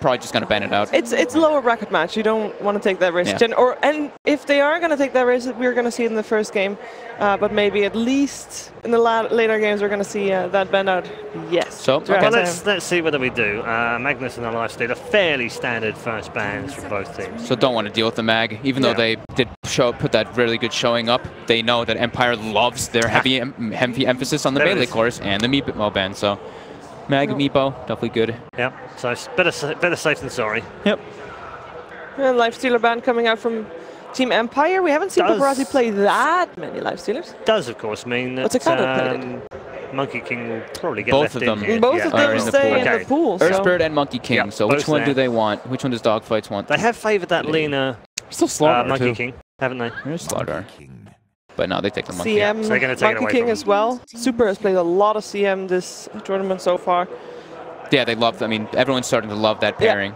probably just going to ban it out. It's a lower bracket match. You don't want to take that risk. Yeah. And if they are going to take that risk, we're going to see it in the first game. But maybe at least in the later games, we're going to see that ban out. Yes. So well, let's see whether we do. Magnus and the Lifesteal are fairly standard first bans for both teams. So don't want to deal with the Mag, even though they did put that really good showing up. They know that Empire loves their heavy emphasis on the melee cores and the Meepo ban. So Mag, Meepo, definitely good. Yep. So it's better safe than sorry. Yep. And Lifestealer ban coming out from Team Empire. We haven't seen Paparazzi play that many Lifestealers. Does of course mean that Monkey King will probably get both left of them. in here. Both of them stay in the pool. Earthspirit and Monkey King. So which one do they want? Which one does Dogfights want? They have favoured that Lena Monkey King, haven't they? There's Slaughter. But no, they take the Monkey. CM, so they're going to take Monkey King as well. Super has played a lot of CM this tournament so far. Yeah, they love. I mean, everyone's starting to love that pairing.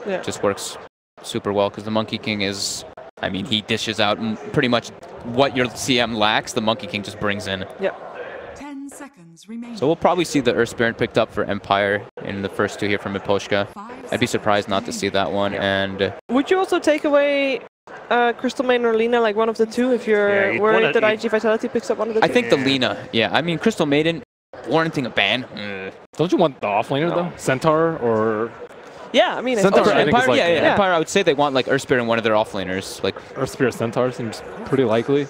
Yeah. Just works super well because the Monkey King is. I mean, he dishes out pretty much what your CM lacks. The Monkey King just brings in. Yep. 10 seconds remaining. So we'll probably see the Earthspirit picked up for Empire in the first two here from Miposhka. I'd be surprised not to see that one. And would you also take away Crystal Maiden or Lena, like one of the two, if you're worried that iG.Vitality picks up one of the two? I think the Lena. Yeah, I mean, Crystal Maiden warranting a ban. Don't you want the offlaner though? Centaur or? Yeah, I mean, Centaur, Empire, like, Empire, I would say they want like Earthspirit in one of their offlaners. Like Earthspirit Centaur seems pretty likely.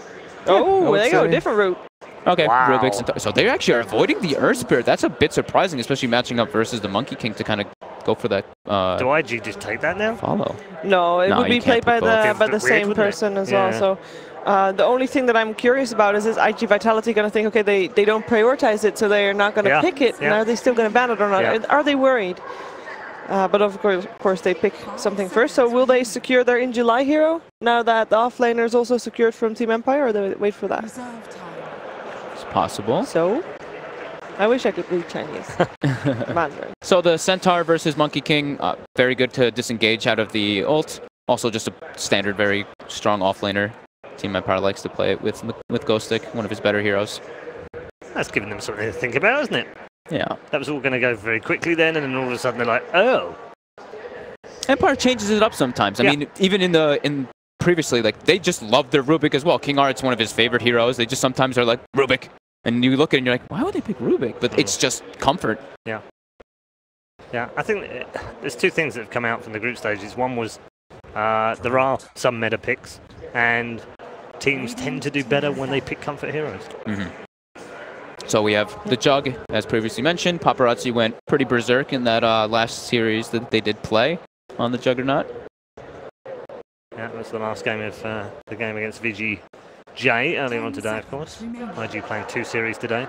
Oh, there you go, different route. Okay, Rubik Centaur. So they actually are avoiding the Earthspirit. That's a bit surprising, especially matching up versus the Monkey King to kind of go for that. Do IG just take that now? Follow. No, it would be played by the same person as well. So the only thing that I'm curious about is iG.Vitality going to think, okay, they don't prioritize it, so they're not going to pick it. And are they still going to ban it or not? Are they worried? But of course, they pick something first. So will they secure their In July hero now that the offlaner is also secured from Team Empire, or do they wait for that? It's possible. So, I wish I could read Chinese. Mandarin. So the Centaur versus Monkey King, very good to disengage out of the ult. Also just a standard, very strong offlaner. Team Empire likes to play it with Ghostic, one of his better heroes. That's giving them something to think about, isn't it? Yeah. That was all going to go very quickly then, and then all of a sudden they're like, oh. Empire changes it up sometimes. I mean, even in previously, like, they just love their Rubik as well. King Art's one of his favorite heroes. They just sometimes are like, Rubik. And you look at it and you're like, why would they pick Rubik? But it's just comfort. Yeah. Yeah, I think there's two things that have come out from the group stages. One was there are some meta picks, and teams tend to do better when they pick comfort heroes. So we have the Jug, as previously mentioned. Paparazzi went pretty berserk in that last series that they did play on the Juggernaut. Yeah, that's the last game of the game against VGJ earlier on today, of course. IG playing 2 series today.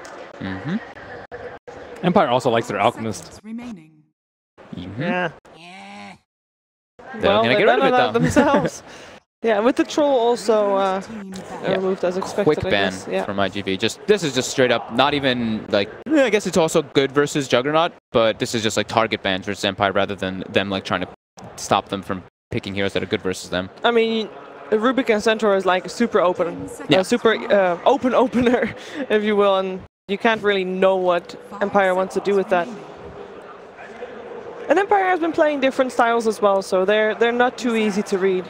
Empire also likes their Alchemist. Yeah. Well, they ran out themselves. Yeah, with the troll also removed as expected. Quick ban from iG.Vit. This is just straight up, not even like, I guess it's also good versus Juggernaut, but this is just like target bans versus Empire rather than them like trying to stop them from picking heroes that are good versus them. I mean, Rubik and Centaur is like a super open, open opener, if you will, and you can't really know what Empire wants to do with that. And Empire has been playing different styles as well, so they're not too easy to read,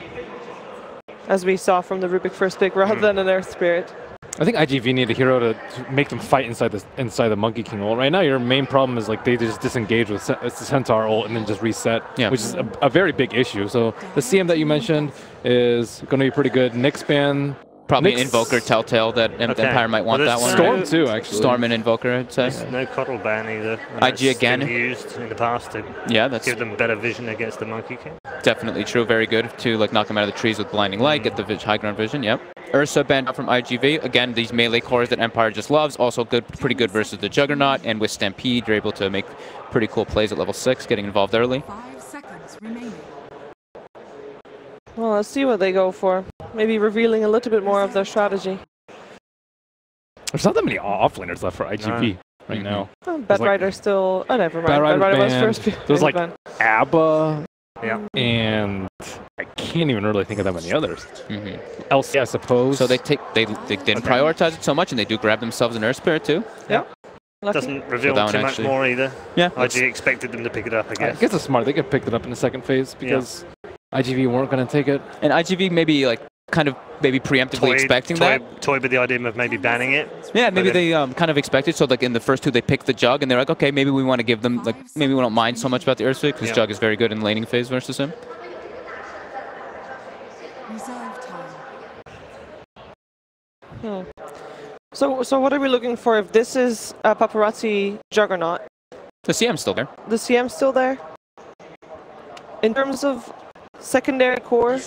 as we saw from the Rubik first pick, rather than an Earthspirit. I think iG.Vit need a hero to make them fight inside the Monkey King ult. Right now, your main problem is like they just disengage with the Centaur ult and then just reset, which is a very big issue. So the CM that you mentioned is going to be pretty good. Nyx ban. Probably an Invoker Telltale that Empire might want that one. Storm too, actually. Storm and Invoker, I'd say. There's no Coddle ban either. IG again. Been used in the past to give them better vision against the Monkey King. Definitely true. Very good to like knock them out of the trees with blinding light, get the high ground vision. Yep. Ursa banned out from iG.Vit. Again, these melee cores that Empire just loves. Also good, pretty good versus the Juggernaut. And with Stampede, you're able to make pretty cool plays at level 6, getting involved early. 5 seconds remaining. Well, let's see what they go for. Maybe revealing a little bit more of their strategy. There's not that many offlaners left for iG.Vit right now. Bad Rider still... Oh, never mind. Bad Rider was first. There's like ABBA. And I can't even really think of that many others. LC, I suppose. So they didn't prioritize it so much, and they do grab themselves an Earthspirit too. Yeah. Doesn't reveal too much more either. Yeah. IG expected them to pick it up, I guess. I guess it's smart. They could have picked it up in the second phase because iG.Vit weren't going to take it. And iG.Vit maybe like kind of preemptively expecting that. Toyed with the idea of maybe banning it. Yeah, maybe they kind of expected. So like in the first two, they picked the Jug, and they're like, okay, maybe we want to give them like maybe we don't mind so much about the Earthquake because Jug is very good in laning phase versus him. So what are we looking for if this is a Paparazzi Juggernaut? The CM's still there. The CM's still there? In terms of secondary core,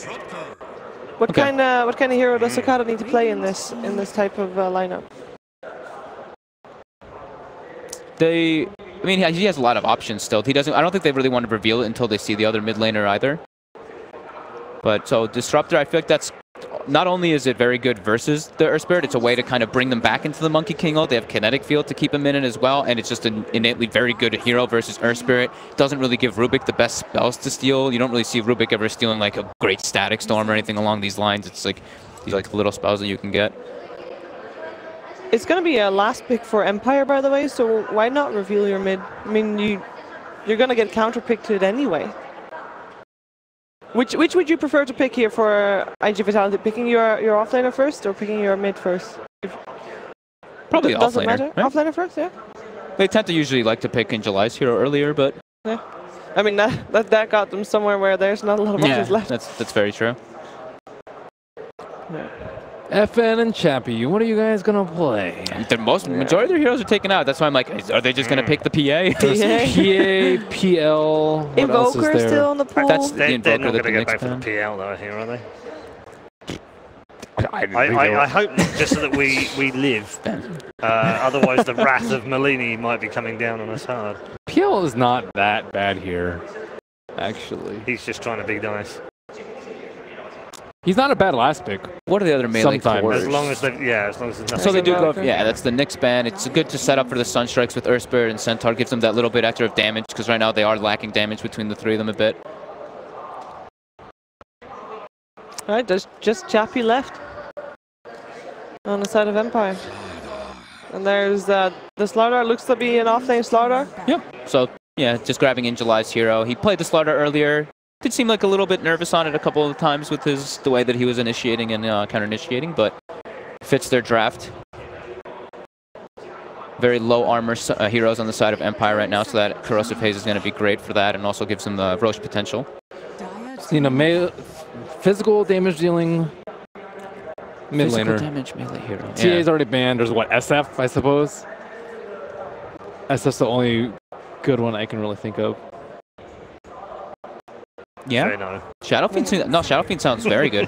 what kind of hero does Okada need to play in this type of lineup? I mean, he has a lot of options still. He doesn't. I don't think they really want to reveal it until they see the other mid laner either. But so Disruptor, I feel like that's not only is it very good versus the Earth Spirit, it's a way to kind of bring them back into the Monkey King ult. They have Kinetic Field to keep him in it as well, and it's just an innately very good hero versus Earth Spirit. Doesn't really give Rubik the best spells to steal. You don't really see Rubik ever stealing like a great Static Storm or anything along these lines. It's like these like little spells that you can get. It's going to be a last pick for Empire, by the way, so why not reveal your mid? I mean, you're going to get counter-picked to it anyway. Which would you prefer to pick here for IG.Vitality? Picking your offlaner first or picking your mid first? Probably offlaner. Doesn't matter. Right? Offlaner first, yeah. They tend to usually like to pick Angelai's hero earlier, but yeah. I mean that got them somewhere where there's not a lot of options left. That's very true. Yeah. FN and Chappie, what are you guys gonna play? The majority of their heroes are taken out. That's why I'm like, are they just gonna pick the PA? PA, PL. What Invoker else is still on the pool. That's they're the Invoker not that going to the go back for the PL though, here, are they? I hope not, just so that we live. Otherwise, the wrath of Malini might be coming down on us hard. PL is not that bad here, actually. He's just trying to be nice. He's not a bad last pick. What are the other melee cores? As long as there's nothing. So they do go, that's the Nyx ban. It's good to set up for the Sunstrikes with Earth Spirit and Centaur. Gives them that little bit extra of damage, because right now they are lacking damage between the three of them a bit. Alright, there's just Chappie left on the side of Empire. And there's the Slardar, looks to be an offlane Slardar. Yep. So, yeah, just grabbing Angelai's hero. He played the Slardar earlier. Did seem like a little bit nervous on it a couple of times with the way that he was initiating and counter-initiating, but fits their draft. Very low armor heroes on the side of Empire right now, so that Corrosive Haze is going to be great for that and also gives them the Roche potential. You know, physical damage dealing mid laner. Physical damage melee hero. TA's already banned. There's what, SF, I suppose? SF's the only good one I can really think of. Yeah. Veno. Shadow Fiend sounds very good.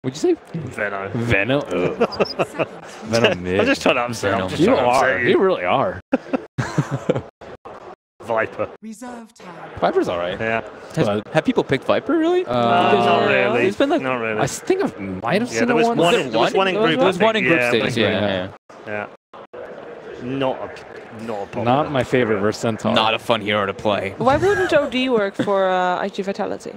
What'd you say? Veno. Veno? Veno mid. I'm just trying to upset You are. You really are. Viper. Reserve time. Viper's alright. Yeah. Have people picked Viper, really? Not really. There's been like, not really. I think I might have seen there was one in group. There was one in group stage, yeah. Not a problem. Not my favorite versus Centaur. Not a fun hero to play. Why wouldn't OD work for IG.Vitality?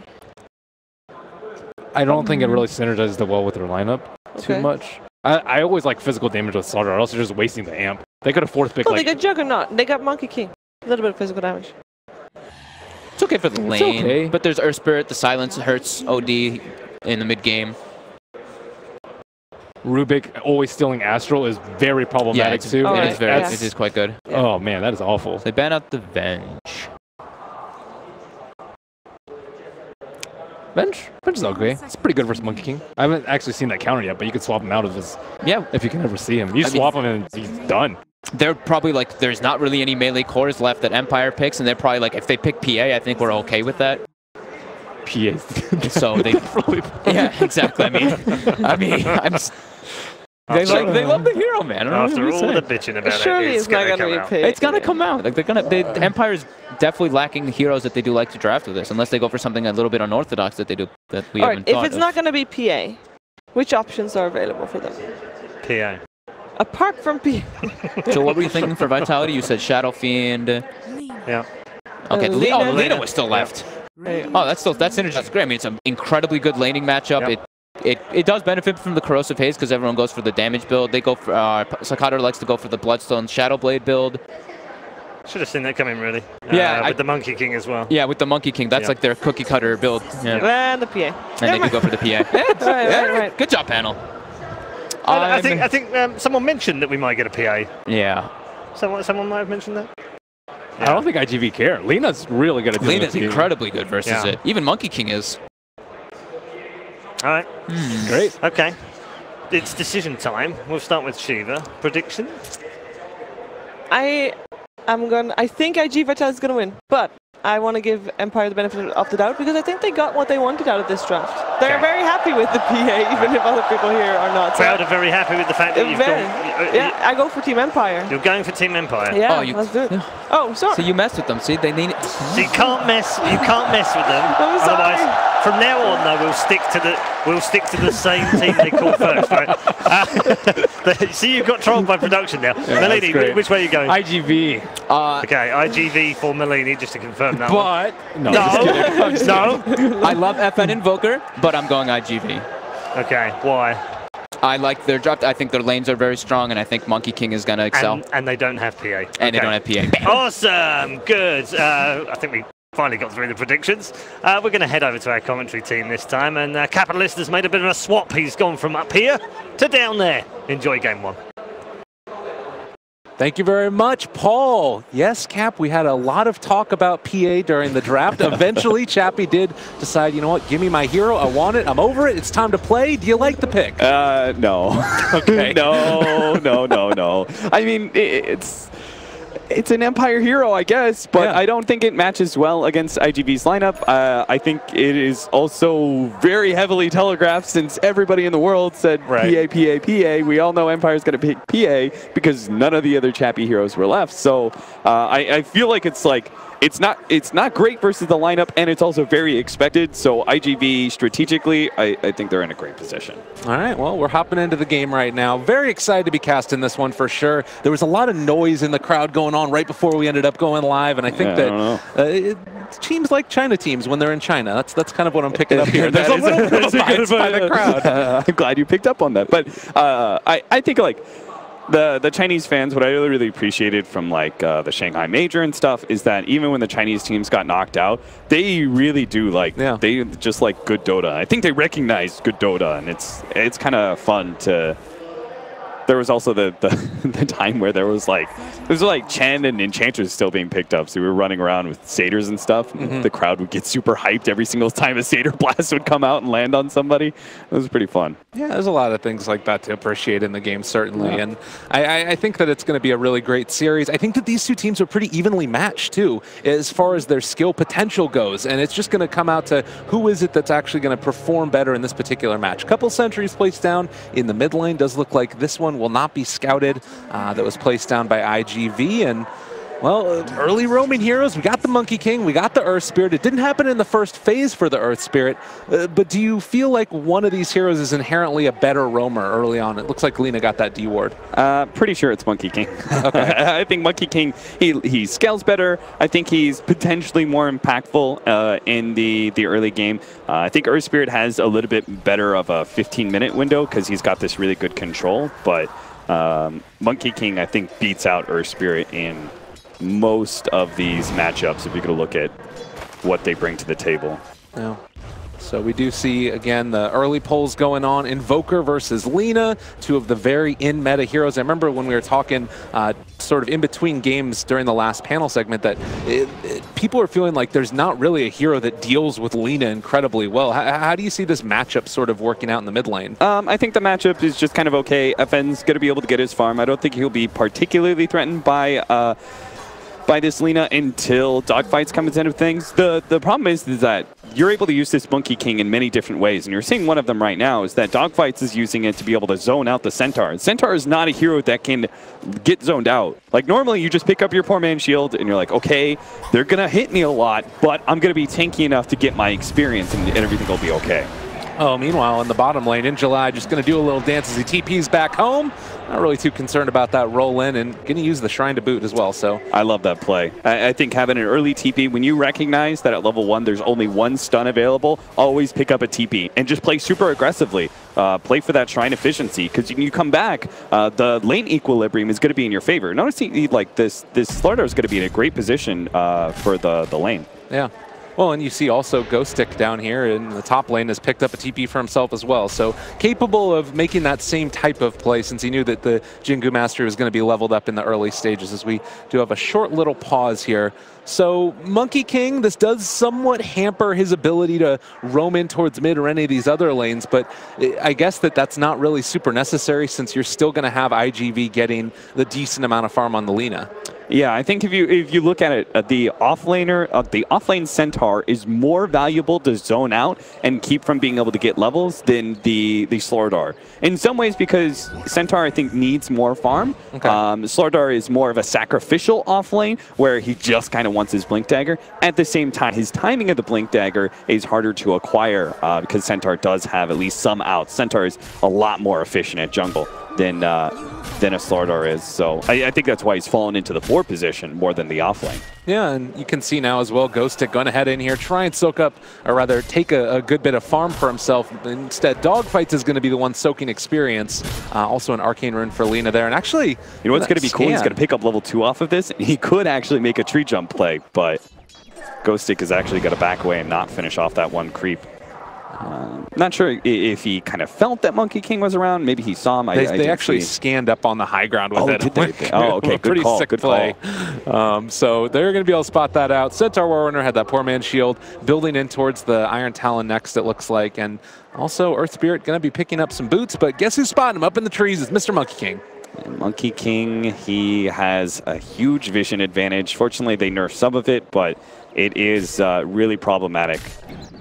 I don't think it really synergizes well with their lineup too much. I always like physical damage with Slardar, or else you're just wasting the amp. They could have fourth pick. Oh, they got Juggernaut. They got Monkey King. A little bit of physical damage. It's okay for the lane, but there's Earth Spirit. The silence hurts OD in the mid game. Rubik always stealing Astral is very problematic too. Oh, it is quite good. Yeah. Oh man, that is awful. So they ban out the Venge. Venge is okay. It's pretty good versus Monkey King. I haven't actually seen that counter yet, but you can swap him out of his. Yeah, if you can ever see him, you swap him and he's done. They're probably like, there's not really any melee cores left that Empire picks, and they're probably like, if they pick PA, I think we're okay with that. PA. So they. Yeah, exactly. I mean, they love the hero, man. After all the bitching about surely it's not going to be picked. It's gonna come out. Like the Empire's definitely lacking heroes that they do like to draft with this, unless they go for something a little bit unorthodox that they do that we haven't thought of. If it's not going to be PA, which options are available for them? PA. Apart from PA. So what were you thinking for Vitality? You said Shadow Fiend. Yeah. Okay. Lena was still left. Oh, that's synergy. That's great. I mean, it's an incredibly good laning matchup. Yep. it does benefit from the Corrosive Haze because everyone goes for the damage build. They go for Sakata likes to go for the Bloodstone Shadow Blade build. Should have seen that coming, really. Yeah, with the Monkey King as well. Yeah, with the Monkey King, that's like their cookie cutter build. Yeah. And the PA. And they do go for the PA. right. Good job, panel. I think someone mentioned that we might get a PA. Yeah. Someone might have mentioned that. I don't think iG.Vit care. Lena's really good at dealing Lena's incredibly good versus it. Even Monkey King is. All right. Great. Okay. It's decision time. We'll start with Shiva. Prediction? I think iG.Vitality is going to win, but I want to give Empire the benefit of the doubt because I think they got what they wanted out of this draft. They're very happy with the PA, even if other people here are not. Crowd are very happy with the fact that you've gone. Yeah, I go for Team Empire. You're going for Team Empire. Yeah, let's do it. Yeah. Oh, sorry. So you messed with them. See, they need it. So you can't mess with them. I'm sorry. Otherwise, from now on, though, we'll stick to the same team they call first, right? See, you've got trolled by production now. Yeah, Melini, which way are you going? iG.Vit. Okay, iG.Vit for Melini, just to confirm that. But no. I love FN Invoker, but I'm going iG.Vit. Okay, why? I like their draft. I think their lanes are very strong, and I think Monkey King is going to excel. And they don't have PA. And they don't have PA. Awesome, good. I think we finally got through the predictions. We're going to head over to our commentary team this time, and Capitalist has made a bit of a swap. He's gone from up here to down there. Enjoy game one. Thank you very much, Paul. Yes, Cap, we had a lot of talk about PA during the draft. Eventually, Chappie did decide, you know what, give me my hero. I want it. I'm over it. It's time to play. Do you like the pick? No. Okay. No. I mean, it's an Empire hero, I guess, but I don't think it matches well against iG.Vit's lineup. I think it is also very heavily telegraphed since everybody in the world said PA. We all know Empire's going to pick PA because none of the other Chappie heroes were left. So I feel like it's not great versus the lineup, and it's also very expected. So iG.Vit strategically, I think they're in a great position. All right, well, we're hopping into the game right now. Very excited to be casting this one for sure. There was a lot of noise in the crowd going on right before we ended up going live, and I think that teams like China teams when they're in China. That's kind of what I'm picking up here. There's a little bit of vibes by the crowd. I'm glad you picked up on that. But I think the Chinese fans, what I really appreciated from the Shanghai Major and stuff is that even when the Chinese teams got knocked out, they really do they just like good Dota. I think they recognize good Dota, and it's kind of fun to. There was also the time where there was Chen and Enchantress still being picked up, so we were running around with satyrs and stuff. And the crowd would get super hyped every single time a satyr blast would come out and land on somebody. It was pretty fun. Yeah, there's a lot of things like that to appreciate in the game, certainly. Yeah. And I think that it's going to be a really great series. I think that these two teams are pretty evenly matched, too, as far as their skill potential goes. And it's just going to come out to who is it that's actually going to perform better in this particular match. Couple sentries placed down in the mid lane. Does look like this one will not be scouted. That was placed down by iG.Vit, and well, early roaming heroes. We got the Monkey King, we got the Earth Spirit. It didn't happen in the first phase for the Earth Spirit, but do you feel like one of these heroes is inherently a better roamer early on? It looks like Lena got that D ward. Pretty sure it's Monkey King. Okay. I think Monkey King, he scales better. I think he's potentially more impactful in the early game. I think Earth Spirit has a little bit better of a 15-minute window because he's got this really good control, but Monkey King, I think, beats out Earth Spirit in most of these matchups if you could look at what they bring to the table. Yeah. So we do see, again, the early polls going on. Invoker versus Lena, two of the very in-meta heroes. I remember when we were talking sort of in between games during the last panel segment that people are feeling like there's not really a hero that deals with Lena incredibly well. How do you see this matchup sort of working out in the mid lane? I think the matchup is just kind of okay. FN's going to be able to get his farm. I don't think he'll be particularly threatened by this Lena until dogfights come into things. The problem is that you're able to use this Monkey King in many different ways, and you're seeing one of them right now is that dogfights is using it to be able to zone out the Centaur. Centaur is not a hero that can get zoned out. Like normally you just pick up your poor man's shield and you're like, okay, they're gonna hit me a lot, but I'm gonna be tanky enough to get my experience and everything will be okay. Oh, meanwhile, in the bottom lane, in July, just going to do a little dance as he TPs back home. Not really too concerned about that roll in, and going to use the Shrine to boot as well. So I love that play. I think having an early TP, when you recognize that at level 1 there's only one stun available, always pick up a TP and just play super aggressively. Play for that Shrine efficiency, because when you come back, the lane equilibrium is going to be in your favor. Notice like this Slardar is going to be in a great position for the lane. Yeah. Well, and you see also Ghostic down here in the top lane has picked up a TP for himself as well. So capable of making that same type of play, since he knew that the Jingu Mastery was going to be leveled up in the early stages, as we do have a short little pause here. So Monkey King, this does somewhat hamper his ability to roam in towards mid or any of these other lanes, but I guess that's not really super necessary, since you're still going to have iG.Vit getting the decent amount of farm on the Lina. Yeah, I think if you look at it, the offlane Centaur is more valuable to zone out and keep from being able to get levels than the Slardar. In some ways, because Centaur, I think, needs more farm. Okay. Slardar is more of a sacrificial offlane, where he just kind of wants his Blink Dagger. At the same time, his timing of the Blink Dagger is harder to acquire because Centaur does have at least some outs. Centaur is a lot more efficient at jungle than a Slardar is. So I think that's why he's fallen into the 4 position more than the offlane. Yeah, and you can see now as well, Ghostic going to head in here, try and soak up, or rather take a good bit of farm for himself. Instead, Dogfights is going to be the one soaking experience. Also an Arcane Rune for Lina there. And actually, you know what's going to be cool? He's going to pick up level 2 off of this. He could actually make a tree jump play, but Ghostic is actually going to back away and not finish off that one creep. Not sure if he kind of felt that Monkey King was around. Maybe he saw him. They actually scanned up on the high ground with it. Did they? Oh, okay. Good Pretty call. sick Good play. Call. So they're going to be able to spot that out. Centaur Warrunner had that poor man's shield, building in towards the Iron Talon next, it looks like. And also Earth Spirit going to be picking up some boots. But guess who's spotting him up in the trees is Mr. Monkey King. And Monkey King, he has a huge vision advantage. Fortunately, they nerfed some of it, but it is really problematic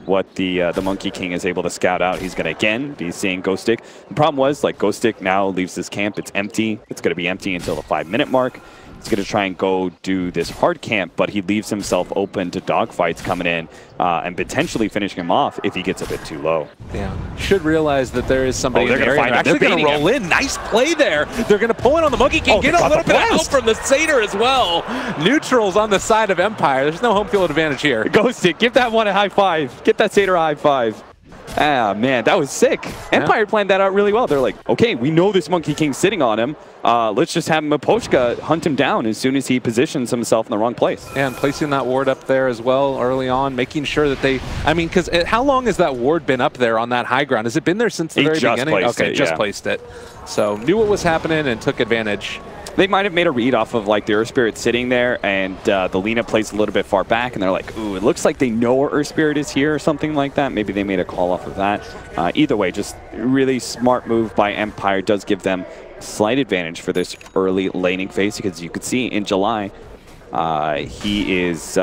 what the Monkey King is able to scout out. He's going to, again, be seeing Ghostic. The problem was, like, Ghostic now leaves this camp. It's empty. It's going to be empty until the 5-minute mark. He's going to try and go do this hard camp, but he leaves himself open to dogfights coming in and potentially finishing him off if he gets a bit too low. Yeah. Should realize that there is somebody in the area. They're actually going to roll in. Nice play there. They're going to pull in on the Monkey King. Get a little bit of help from the Satyr as well. Neutrals on the side of Empire. There's no home field advantage here. Ghostic, give that one a high five. Get that Satyr a high five. Ah, man, that was sick. Empire planned that out really well. They're like, okay, we know this Monkey King's sitting on him. Let's just have Mapochka hunt him down as soon as he positions himself in the wrong place. Yeah, and placing that ward up there as well early on, making sure that they, I mean, because how long has that ward been up there on that high ground? Has it been there since the very beginning? Okay, just placed it. So knew what was happening and took advantage. They might have made a read off of like the Earth Spirit sitting there, and the Lina plays a little bit far back, and they're like, ooh, it looks like they know where Earth Spirit is here or something like that. Maybe they made a call off of that. Either way, just really smart move by Empire. Does give them slight advantage for this early laning phase, because you could see in July, he's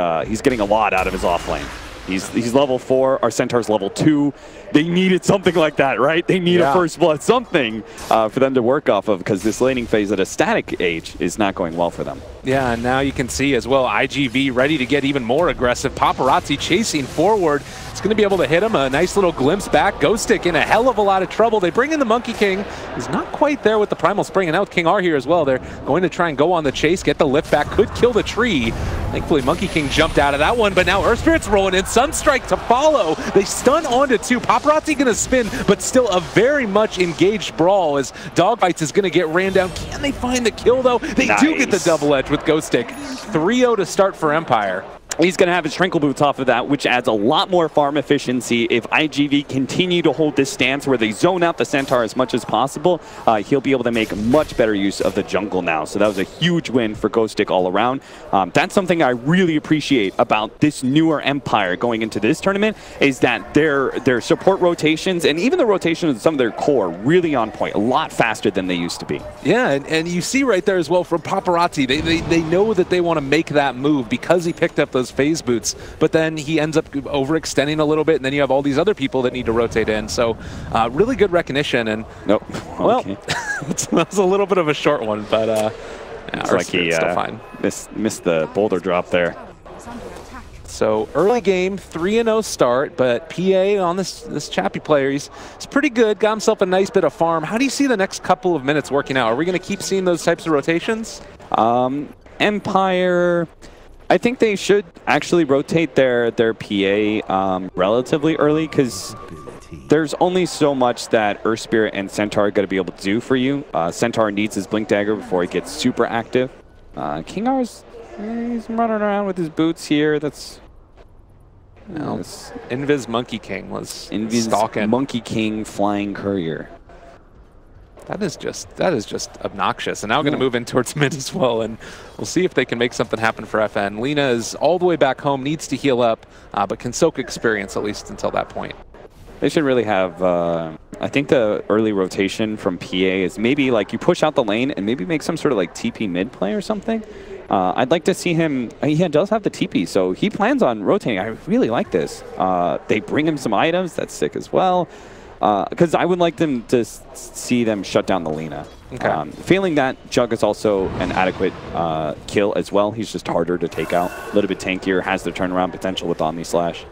getting a lot out of his off lane. He's level 4, our Centaur's level 2. They needed something like that, right? They need a first blood, something for them to work off of, because this laning phase at a static age is not going well for them. Yeah, and now you can see as well, iG.Vit ready to get even more aggressive. Paparazzi chasing forward. It's going to be able to hit him. A nice little glimpse back. Ghostic in a hell of a lot of trouble. They bring in the Monkey King. He's not quite there with the Primal Spring, and now with King R here as well. They're going to try and go on the chase, get the lift back. Could kill the tree. Thankfully, Monkey King jumped out of that one, but now Earth Spirit's rolling in. Sunstrike to follow. They stun onto 2. Paparazzi going to spin, but still a very much engaged brawl as Dogfights is going to get ran down. Can they find the kill, though? They do get the double edge with Ghostic. 3-0 to start for Empire. He's going to have his Trinkle Boots off of that, which adds a lot more farm efficiency. If iG.Vit continue to hold this stance where they zone out the Centaur as much as possible, he'll be able to make much better use of the jungle now. So that was a huge win for Ghostic all around. That's something I really appreciate about this newer Empire going into this tournament, is that their support rotations and even the rotation of some of their core really on point, a lot faster than they used to be. Yeah, and you see right there as well from Paparazzi, they know that they want to make that move because he picked up those phase boots, but then he ends up overextending a little bit, and then you have all these other people that need to rotate in. So really good recognition. And well, that was a little bit of a short one, but yeah, it's like he still fine. missed the boulder drop there. So early game, 3-0 start, but PA on this Chappie player, he's pretty good, got himself a nice bit of farm. How do you see the next couple of minutes working out? Are we going to keep seeing those types of rotations? Empire, I think they should actually rotate their PA relatively early, because there's only so much that Earth Spirit and Centaur are going to be able to do for you. Centaur needs his Blink Dagger before he gets super active. King R's, he's running around with his boots here. That's Invis Monkey King was stalking. Monkey King Flying Courier. That is just obnoxious. And now we're going to move in towards mid as well, and we'll see if they can make something happen for FN. Lina is all the way back home, needs to heal up, but can soak experience at least until that point. They should really have, I think the early rotation from PA is maybe like you push out the lane and maybe make some sort of like TP mid play or something. I'd like to see him, he does have the TP, so he plans on rotating. I really like this. They bring him some items, that's sick as well. Because I would like them to see them shut down the Lina. Okay. Failing that, Jug is also an adequate kill as well. He's just harder to take out, a little bit tankier, has the turnaround potential with Omni Slash.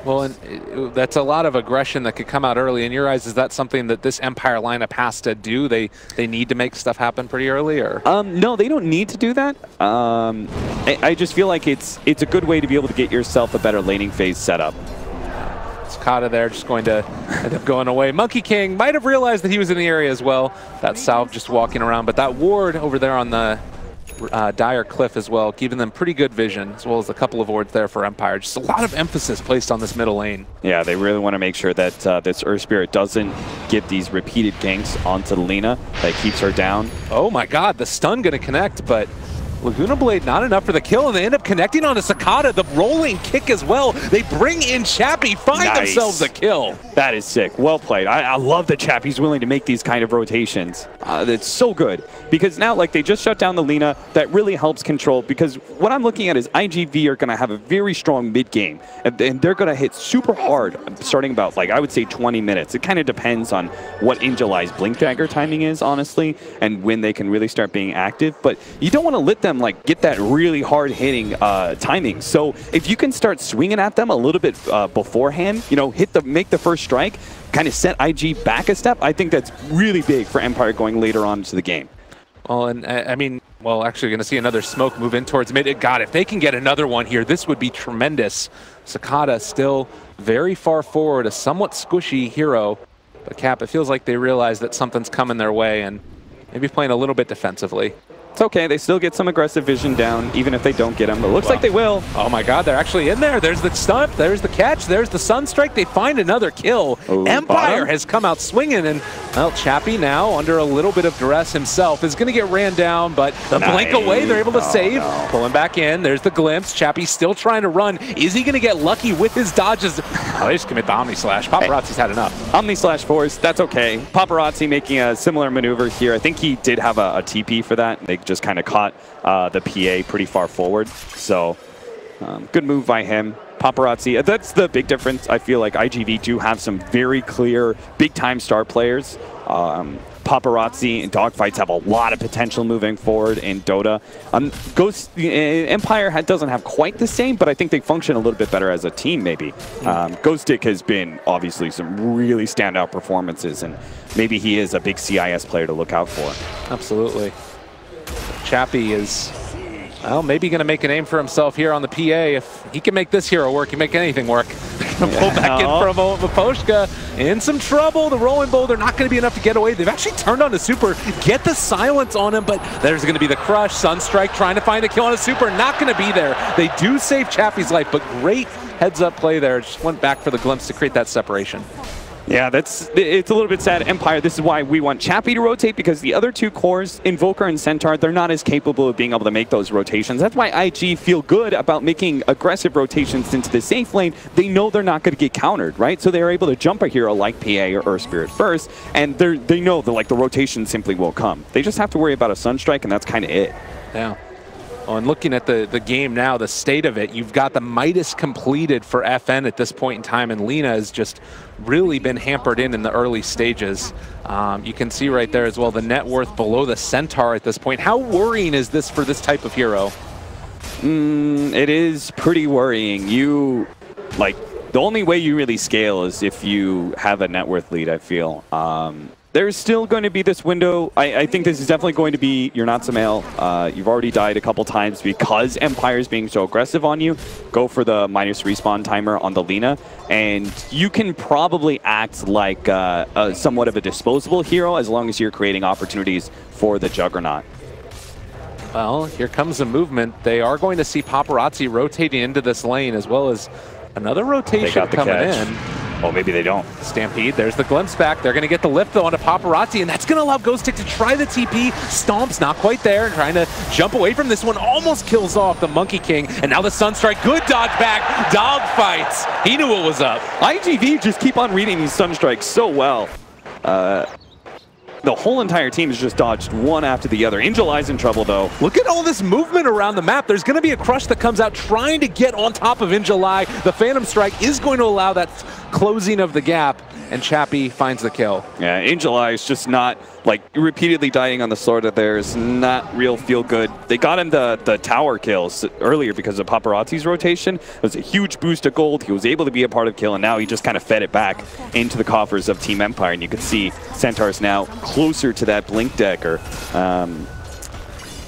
Well, and that's a lot of aggression that could come out early. In your eyes, is that something that this Empire lineup has to do? They need to make stuff happen pretty early, or? No, they don't need to do that. I just feel like it's a good way to be able to get yourself a better laning phase setup. Sakata there just going to end up going away. Monkey King might have realized that he was in the area as well. That Salve just walking around, but that ward over there on the Dire Cliff as well, giving them pretty good vision, as well as a couple of wards there for Empire. Just a lot of emphasis placed on this middle lane. Yeah, they really want to make sure that this Earth Spirit doesn't give these repeated ganks onto the Lina that keeps her down. Oh my god, the stun going to connect, but Laguna Blade not enough for the kill, and they end up connecting on a Sakata, the rolling kick as well. They bring in Chappie, find themselves a kill. That is sick. Well played. I love that Chappie's willing to make these kind of rotations. That's so good. Because now, like, they just shut down the Lina. That really helps control, because what I'm looking at is iG.Vit are going to have a very strong mid game, and they're going to hit super hard starting about, like, I would say 20 minutes. It kind of depends on what Angelai's Blink Dagger timing is, honestly, and when they can really start being active. But you don't want to let them like get that really hard hitting timing. So if you can start swinging at them a little bit beforehand, you know, make the first strike, kind of set IG back a step, I think that's really big for Empire going later on into the game. Well, and I mean, well, actually going to see another smoke move in towards mid. God, if they can get another one here, this would be tremendous. Sakata still very far forward, a somewhat squishy hero. But Cap, it feels like they realize that something's coming their way and maybe playing a little bit defensively. It's okay. They still get some aggressive vision down, even if they don't get them. It looks like they will. Oh my god, they're actually in there. There's the stunt. There's the catch. There's the Sunstrike. They find another kill. Ooh, Empire has come out swinging, and, well, Chappie now, under a little bit of duress himself, is going to get ran down, but the blink away, they're able to save. No. Pulling back in. There's the glimpse. Chappie still trying to run. Is he going to get lucky with his dodges? Oh, they just commit the Omni Slash. Paparazzi's had enough. Omni Slash force, that's okay. Paparazzi making a similar maneuver here. I think he did have a TP for that. They just kind of caught the PA pretty far forward. So good move by him. Paparazzi, that's the big difference. I feel like iG.Vit do have some very clear big-time star players. Paparazzi and Dogfights have a lot of potential moving forward in Dota. Empire doesn't have quite the same, but I think they function a little bit better as a team, maybe. Ghostic has been obviously some really standout performances, and maybe he is a big CIS player to look out for. Absolutely. Chappie is, well, maybe going to make a name for himself here on the PA. If he can make this hero work, he can make anything work. Pull back in for a moment. Maposhka in some trouble. The rolling boulder not going to be enough to get away. They've actually turned on the super, get the silence on him, but there's going to be the crush. Sunstrike trying to find a kill on a super, not going to be there. They do save Chappie's life, but great heads-up play there. Just went back for the glimpse to create that separation. Yeah, it's a little bit sad. Empire, this is why we want Chappie to rotate, because the other two cores, Invoker and Centaur, they're not as capable of being able to make those rotations. That's why IG feel good about making aggressive rotations into the safe lane. They know they're not going to get countered, right? So they're able to jump a hero like PA or Earth Spirit first, and they know that, like, the rotation simply will come. They just have to worry about a Sunstrike, and that's kind of it. Yeah. Oh, and looking at the game now, the state of it, you've got the Midas completed for FN at this point in time, and Lina has just really been hampered in the early stages. You can see right there as well the net worth below the Centaur at this point. How worrying is this for this type of hero? It is pretty worrying. The only way you really scale is if you have a net worth lead, I feel. There's still going to be this window. I think this is definitely going to be your not some ale. You've already died a couple times because Empire is being so aggressive on you. Go for the minus respawn timer on the Lina, and you can probably act like somewhat of a disposable hero as long as you're creating opportunities for the Juggernaut. Well, here comes the movement. They are going to see Paparazzi rotating into this lane, as well as another rotation coming in. Oh, maybe they don't. Stampede, there's the glimpse back. They're going to get the lift, though, onto Paparazzi, and that's going to allow Ghostic to try the TP. Stomp's not quite there, and trying to jump away from this one. Almost kills off the Monkey King, and now the Sunstrike. Good dodge back. Dog fights. He knew what was up. iG.Vit just keep on reading these Sunstrikes so well. The whole entire team has just dodged one after the other. Angel Eye's in trouble, though. Look at all this movement around the map. There's going to be a Crush that comes out trying to get on top of Angel Eye. The Phantom Strike is going to allow that closing of the gap, and Chappie finds the kill. Yeah, Angel Eye is just not, like, repeatedly dying on the sword of theirs. Not real feel good. They got him the tower kills earlier because of Paparazzi's rotation. It was a huge boost of gold. He was able to be a part of kill, and now he just kind of fed it back into the coffers of Team Empire. And you can see Centaur's now closer to that Blink Dagger.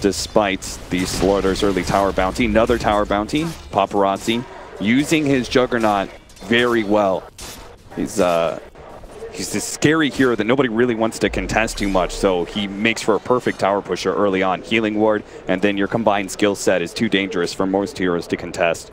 Despite the Slaughter's early tower bounty. Another tower bounty. Paparazzi using his Juggernaut very well. He's this scary hero that nobody really wants to contest too much, so he makes for a perfect tower pusher early on. Healing ward, and then your combined skill set is too dangerous for most heroes to contest.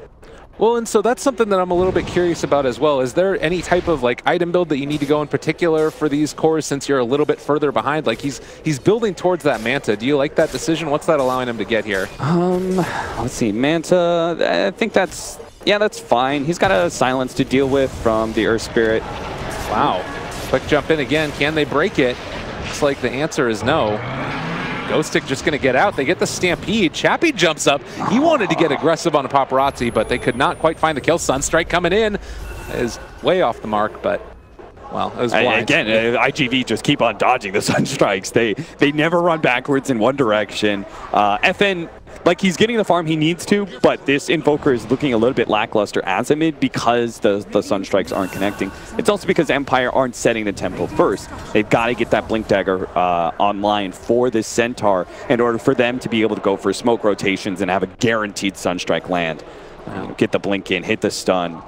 Well, and so that's something that I'm a little bit curious about as well. Is there any type of like item build that you need to go in particular for these cores since you're a little bit further behind? Like he's building towards that Manta. Do you like that decision? What's that allowing him to get here? Let's see, Manta, I think that's fine. He's got a silence to deal with from the Earth Spirit. Wow. Quick jump in again. Can they break it? Looks like the answer is no. Ghostic just going to get out. They get the Stampede. Chappie jumps up. He wanted to get aggressive on a Paparazzi, but they could not quite find the kill. Sunstrike coming in is way off the mark, but well, it was blind. Again, iG.Vit just keep on dodging the Sunstrikes. They never run backwards in one direction. FN, like, he's getting the farm he needs to, but this Invoker is looking a little bit lackluster as a mid because the Sunstrikes aren't connecting. It's also because Empire aren't setting the tempo first. They've got to get that Blink Dagger online for this Centaur in order for them to be able to go for smoke rotations and have a guaranteed Sunstrike land. Get the Blink in, hit the stun.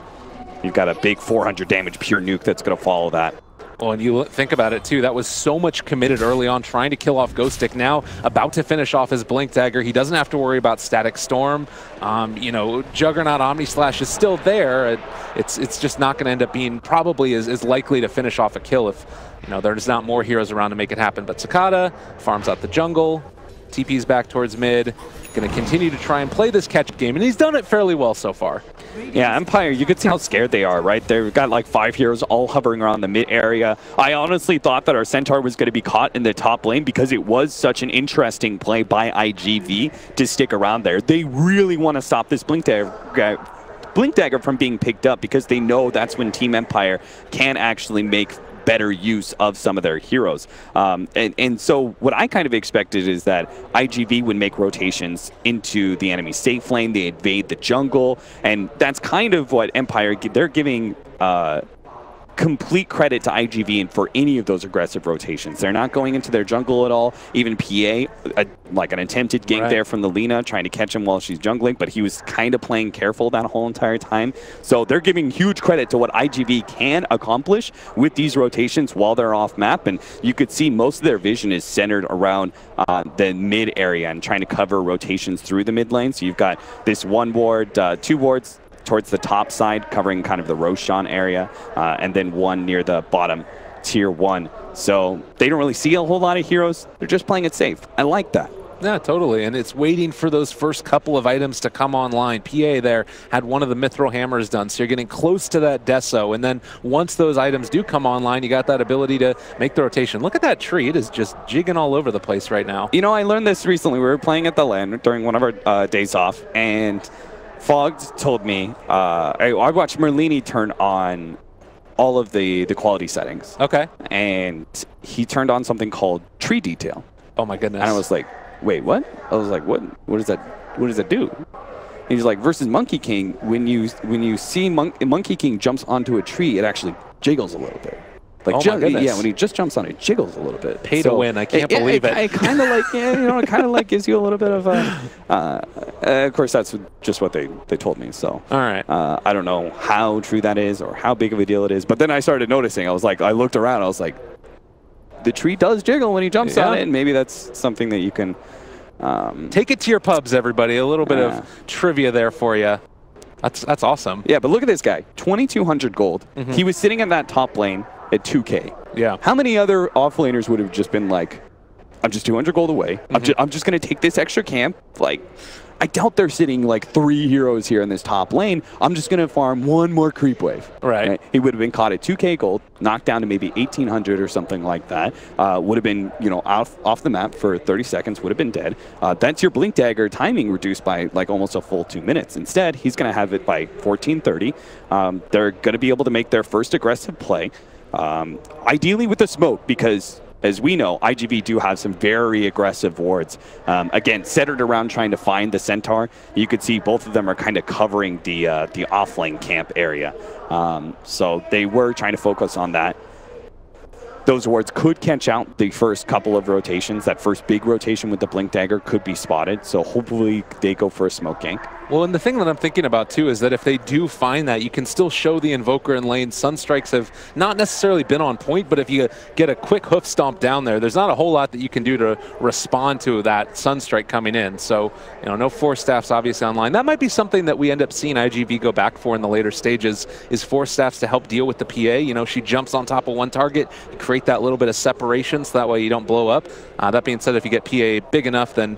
You've got a big 400 damage pure nuke that's going to follow that. Well, and you think about it, too. That was so much committed early on, trying to kill off Ghostic. Now, about to finish off his Blink Dagger. He doesn't have to worry about Static Storm. You know, Juggernaut Omni Slash is still there. It's just not going to end up being probably as likely to finish off a kill if, you know, there's not more heroes around to make it happen. But Cicada farms out the jungle. TP's back towards mid. Going to continue to try and play this catch game, and he's done it fairly well so far. Yeah, Empire, you could see how scared they are, right? They've got like 5 heroes all hovering around the mid area. I honestly thought that our Centaur was going to be caught in the top lane because it was such an interesting play by iG.Vit to stick around there. They really want to stop this Blink Dagger from being picked up because they know that's when Team Empire can actually make better use of some of their heroes. And so what I kind of expected is that iG.Vit would make rotations into the enemy safe lane, they invade the jungle, and that's kind of what Empire, they're giving complete credit to iG.Vit for any of those aggressive rotations. They're not going into their jungle at all. Even PA, like an attempted gank there from the Lina, trying to catch him while she's jungling, but he was kind of playing careful that whole entire time. So they're giving huge credit to what iG.Vit can accomplish with these rotations while they're off map, and you could see most of their vision is centered around the mid area and trying to cover rotations through the mid lane. So you've got this 1 ward, 2 wards towards the top side, covering kind of the Roshan area, and then 1 near the bottom tier 1. So they don't really see a whole lot of heroes. They're just playing it safe. I like that. Yeah, totally. And it's waiting for those first couple of items to come online. PA there had one of the Mithril Hammers done, so you're getting close to that Deso. And then once those items do come online, you got that ability to make the rotation. Look at that tree. It is just jigging all over the place right now. You know, I learned this recently. We were playing at the LAN during one of our days off, and Fogged told me, I watched Merlini turn on all of the quality settings. Okay. And he turned on something called tree detail. Oh my goodness. And I was like, wait, what? I was like, what does that do? And he's like, versus Monkey King, when you see Monkey King jumps onto a tree, it actually jiggles a little bit. Like, yeah, when he just jumps on it, jiggles a little bit. Pay to win. I can't believe it. It kind of like, it kind of like gives you a little bit of of course, that's just what they told me. So, all right. I don't know how true that is or how big of a deal it is. But then I started noticing. I looked around. I was like, the tree does jiggle when he jumps on it, and maybe that's something that you can take it to your pubs, everybody. A little bit of trivia there for you. That's awesome. Yeah, but look at this guy, 2,200 gold. He was sitting in that top lane at 2K. Yeah. How many other offlaners would have just been like, I'm just 200 gold away. I'm just going to take this extra camp. Like, I doubt they're sitting like 3 heroes here in this top lane. I'm just going to farm one more creep wave. Right. He would have been caught at 2K gold, knocked down to maybe 1,800 or something like that. Would have been, off the map for 30 seconds, would have been dead. That's your Blink Dagger timing reduced by like almost a full 2 minutes. Instead, he's going to have it by 14:30. They're going to be able to make their first aggressive play. Ideally with the smoke, because as we know, iG.Vit do have some very aggressive wards. Again, centered around trying to find the Centaur. You could see both of them are kind of covering the offlane camp area. So they were trying to focus on that. Those wards could catch out the first couple of rotations. That first big rotation with the Blink Dagger could be spotted. So hopefully they go for a smoke gank. Well, and the thing that I'm thinking about, too, is that if they do find that, you can still show the Invoker in lane. Sunstrikes have not necessarily been on point, but if you get a quick hoof stomp down there, there's not a whole lot that you can do to respond to that Sunstrike coming in. So, no Force Staffs obviously online. That might be something that we end up seeing iG.Vit go back for in the later stages, is Force Staffs to help deal with the PA. She jumps on top of one target, you create that little bit of separation so that way you don't blow up. That being said, if you get PA big enough, then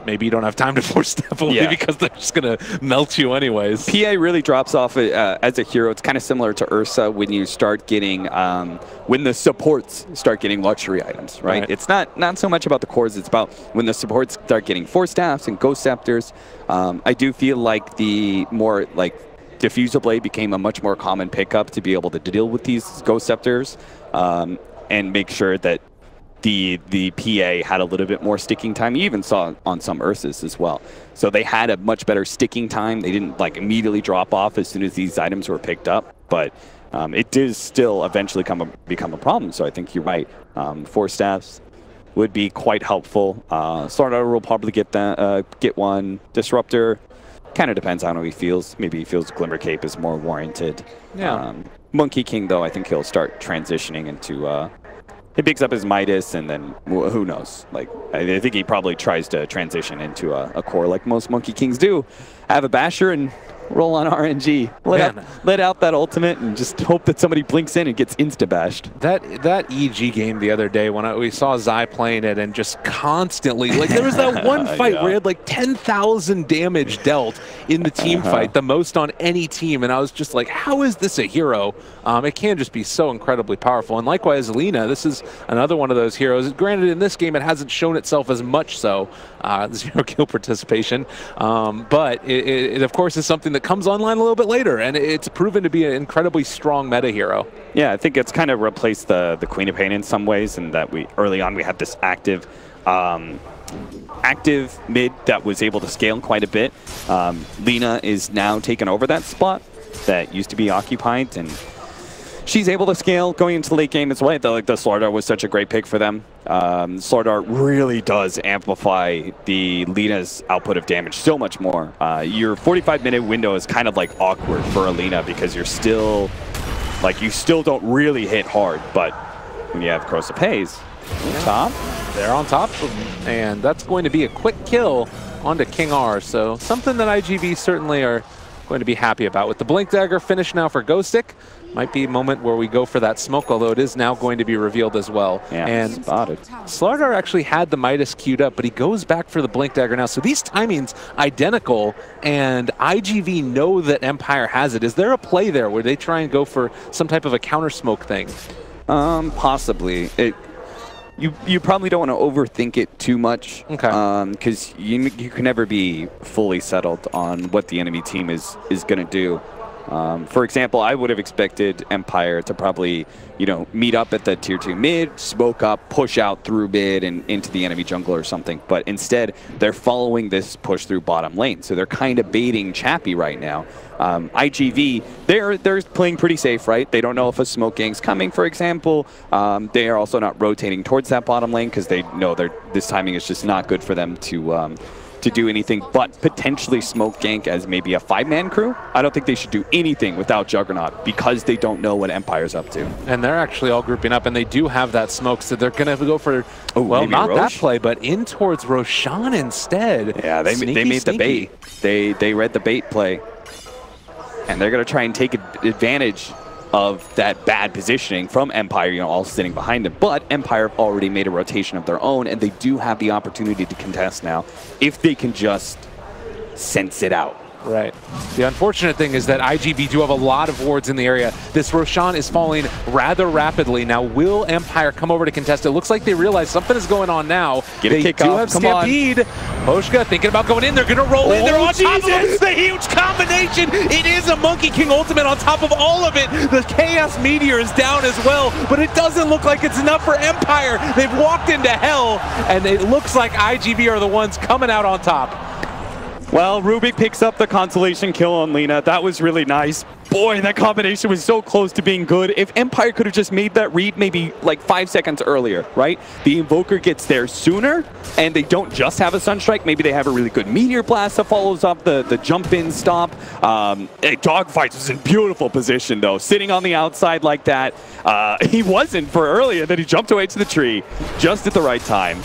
maybe you don't have time to force step away because they're just going to melt you anyways. PA really drops off as a hero. It's kind of similar to Ursa when you start getting, when the supports start getting luxury items, right? It's not so much about the cores, it's about when the supports start getting Force Staffs and Ghost Scepters. I do feel like the more, Diffusal Blade became a much more common pickup to be able to deal with these Ghost Scepters and make sure that the PA had a little bit more sticking time. You even saw on some Ursas as well. So they had a much better sticking time. They didn't immediately drop off as soon as these items were picked up, but it did still eventually become a problem. So I think you're right. Force Staffs would be quite helpful. Slardar will probably get one. Disruptor kind of depends on how he feels. Maybe he feels Glimmer Cape is more warranted. Yeah. Monkey King, though, I think he'll start transitioning into... he picks up his Midas, and then who knows? I think he probably tries to transition into a core like most Monkey Kings do. Have a Basher and roll on RNG. Let out that ultimate and just hope that somebody blinks in and gets insta-bashed. That EG game the other day when we saw Zai playing it and just constantly, there was that one fight where he had 10,000 damage dealt in the team fight, the most on any team, and I was just like, how is this a hero? It can just be so incredibly powerful. And likewise, Lina, this is another one of those heroes. Granted, in this game, it hasn't shown itself as much so, 0 kill participation, but it of course is something that comes online a little bit later, and it's proven to be an incredibly strong meta hero. Yeah, I think it's kind of replaced the Queen of Pain in some ways, and that early on we had this active mid that was able to scale quite a bit. Lina is now taken over that spot that used to be occupied, and she's able to scale going into the late game as well. The Slardar was such a great pick for them. Slardar really does amplify the Lina's output of damage so much more. Your 45-minute window is kind of awkward for a Lina because you're still, you still don't really hit hard, but when you have Cross of Haze on top. They're on top, and that's going to be a quick kill onto King R. So something that iG.Vit certainly are going to be happy about. With the Blink Dagger finished now for Ghostic, might be a moment where we go for that smoke, although it is now going to be revealed as well. Yeah, and spotted. Slardar actually had the Midas queued up, but he goes back for the Blink Dagger now. So these timings identical, and iG.Vit know that Empire has it. Is there a play there where they try and go for some type of a counter smoke thing? Possibly. You probably don't want to overthink it too much, because you can never be fully settled on what the enemy team is going to do. For example, I would have expected Empire to probably, you know, meet up at the tier 2 mid, smoke up, push out through mid and into the enemy jungle or something. But instead, they're following this push through bottom lane. So they're kind of baiting Chappie right now. iG.Vit, they're playing pretty safe, right? They don't know if a smoke gang's coming, for example. They are also not rotating towards that bottom lane because they know this timing is just not good for them to do anything but potentially smoke gank as maybe a 5-man crew. I don't think they should do anything without Juggernaut because they don't know what Empire's up to. And they're actually all grouping up, and they do have that smoke, so they're going to go for, well, not Roche? That play, but in towards Roshan instead. Yeah, they made the bait. They read the bait play. And they're going to try and take advantage of that bad positioning from Empire, you know, all sitting behind them. But Empire have already made a rotation of their own, and they do have the opportunity to contest now if they can just sense it out. Right. The unfortunate thing is that iG.Vit do have a lot of wards in the area. This Roshan is falling rather rapidly. Now, will Empire come over to contest? It looks like they realize something is going on now. They do have Stampede. Poshka thinking about going in. They're going to roll in. They're on top of it. The huge combination. It is a Monkey King ultimate on top of all of it. The Chaos Meteor is down as well, but it doesn't look like it's enough for Empire. They've walked into hell, and it looks like iG.Vit are the ones coming out on top. Well, Rubik picks up the consolation kill on Lina. That was really nice. Boy, that combination was so close to being good. If Empire could have just made that read maybe like 5 seconds earlier, right? The Invoker gets there sooner, and they don't just have a Sunstrike. Maybe they have a really good Meteor Blast that follows up the jump-in stop. Dogfights was in beautiful position, though. Sitting on the outside like that. He wasn't for earlier, then he jumped away to the tree just at the right time.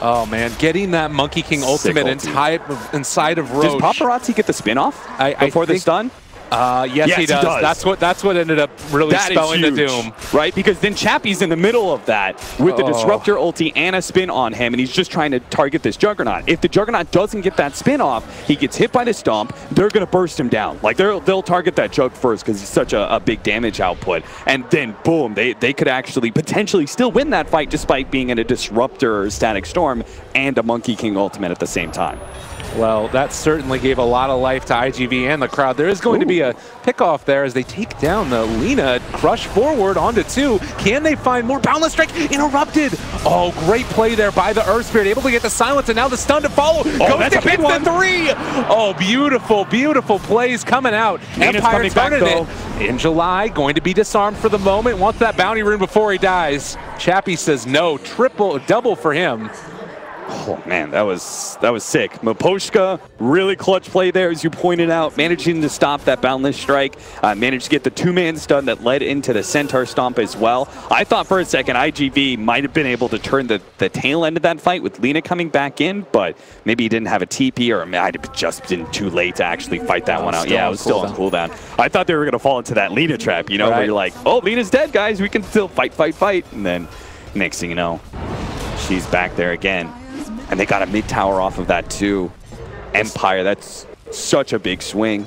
Oh man, getting that Monkey King ultimate inside of Roche. Does Paparazzi get the spin-off before the stun? Yes, he does. That's what ended up really spelling the doom. Right? Because then Chappie's in the middle of that with the Disruptor ulti and a spin on him, and he's just trying to target this Juggernaut. If the Juggernaut doesn't get that spin off, he gets hit by the stomp, they're going to burst him down. Like, they'll target that Jug first because he's such a big damage output. And then, boom, they could actually potentially still win that fight despite being in a Disruptor Static Storm and a Monkey King ultimate at the same time. Well, that certainly gave a lot of life to iG.Vit and the crowd. There is going to be a pick-off there as they take down the Lina, crush forward onto 2. Can they find more? Boundless Strike interrupted. Oh, great play there by the Earth Spirit, able to get the silence, and now the stun to follow. Goes to hit the 3. Oh, beautiful, beautiful plays coming out. Empire turning it. In July, going to be disarmed for the moment. Wants that bounty rune before he dies. Chappie says no. Double for him. Oh man, that was sick. Maposhka, really clutch play there, as you pointed out, managing to stop that Boundless Strike, managed to get the 2-man stun that led into the Centaur Stomp as well. I thought for a second iG.Vit might have been able to turn the tail end of that fight with Lina coming back in, but maybe he didn't have a TP, or it might have just been too late to actually fight that one out. Yeah, it was still on cooldown. I thought they were going to fall into that Lina trap, you know, where you're like, oh, Lina's dead, guys, we can still fight. And then next thing you know, she's back there again. And they got a mid-tower off of that too. Empire, that's such a big swing.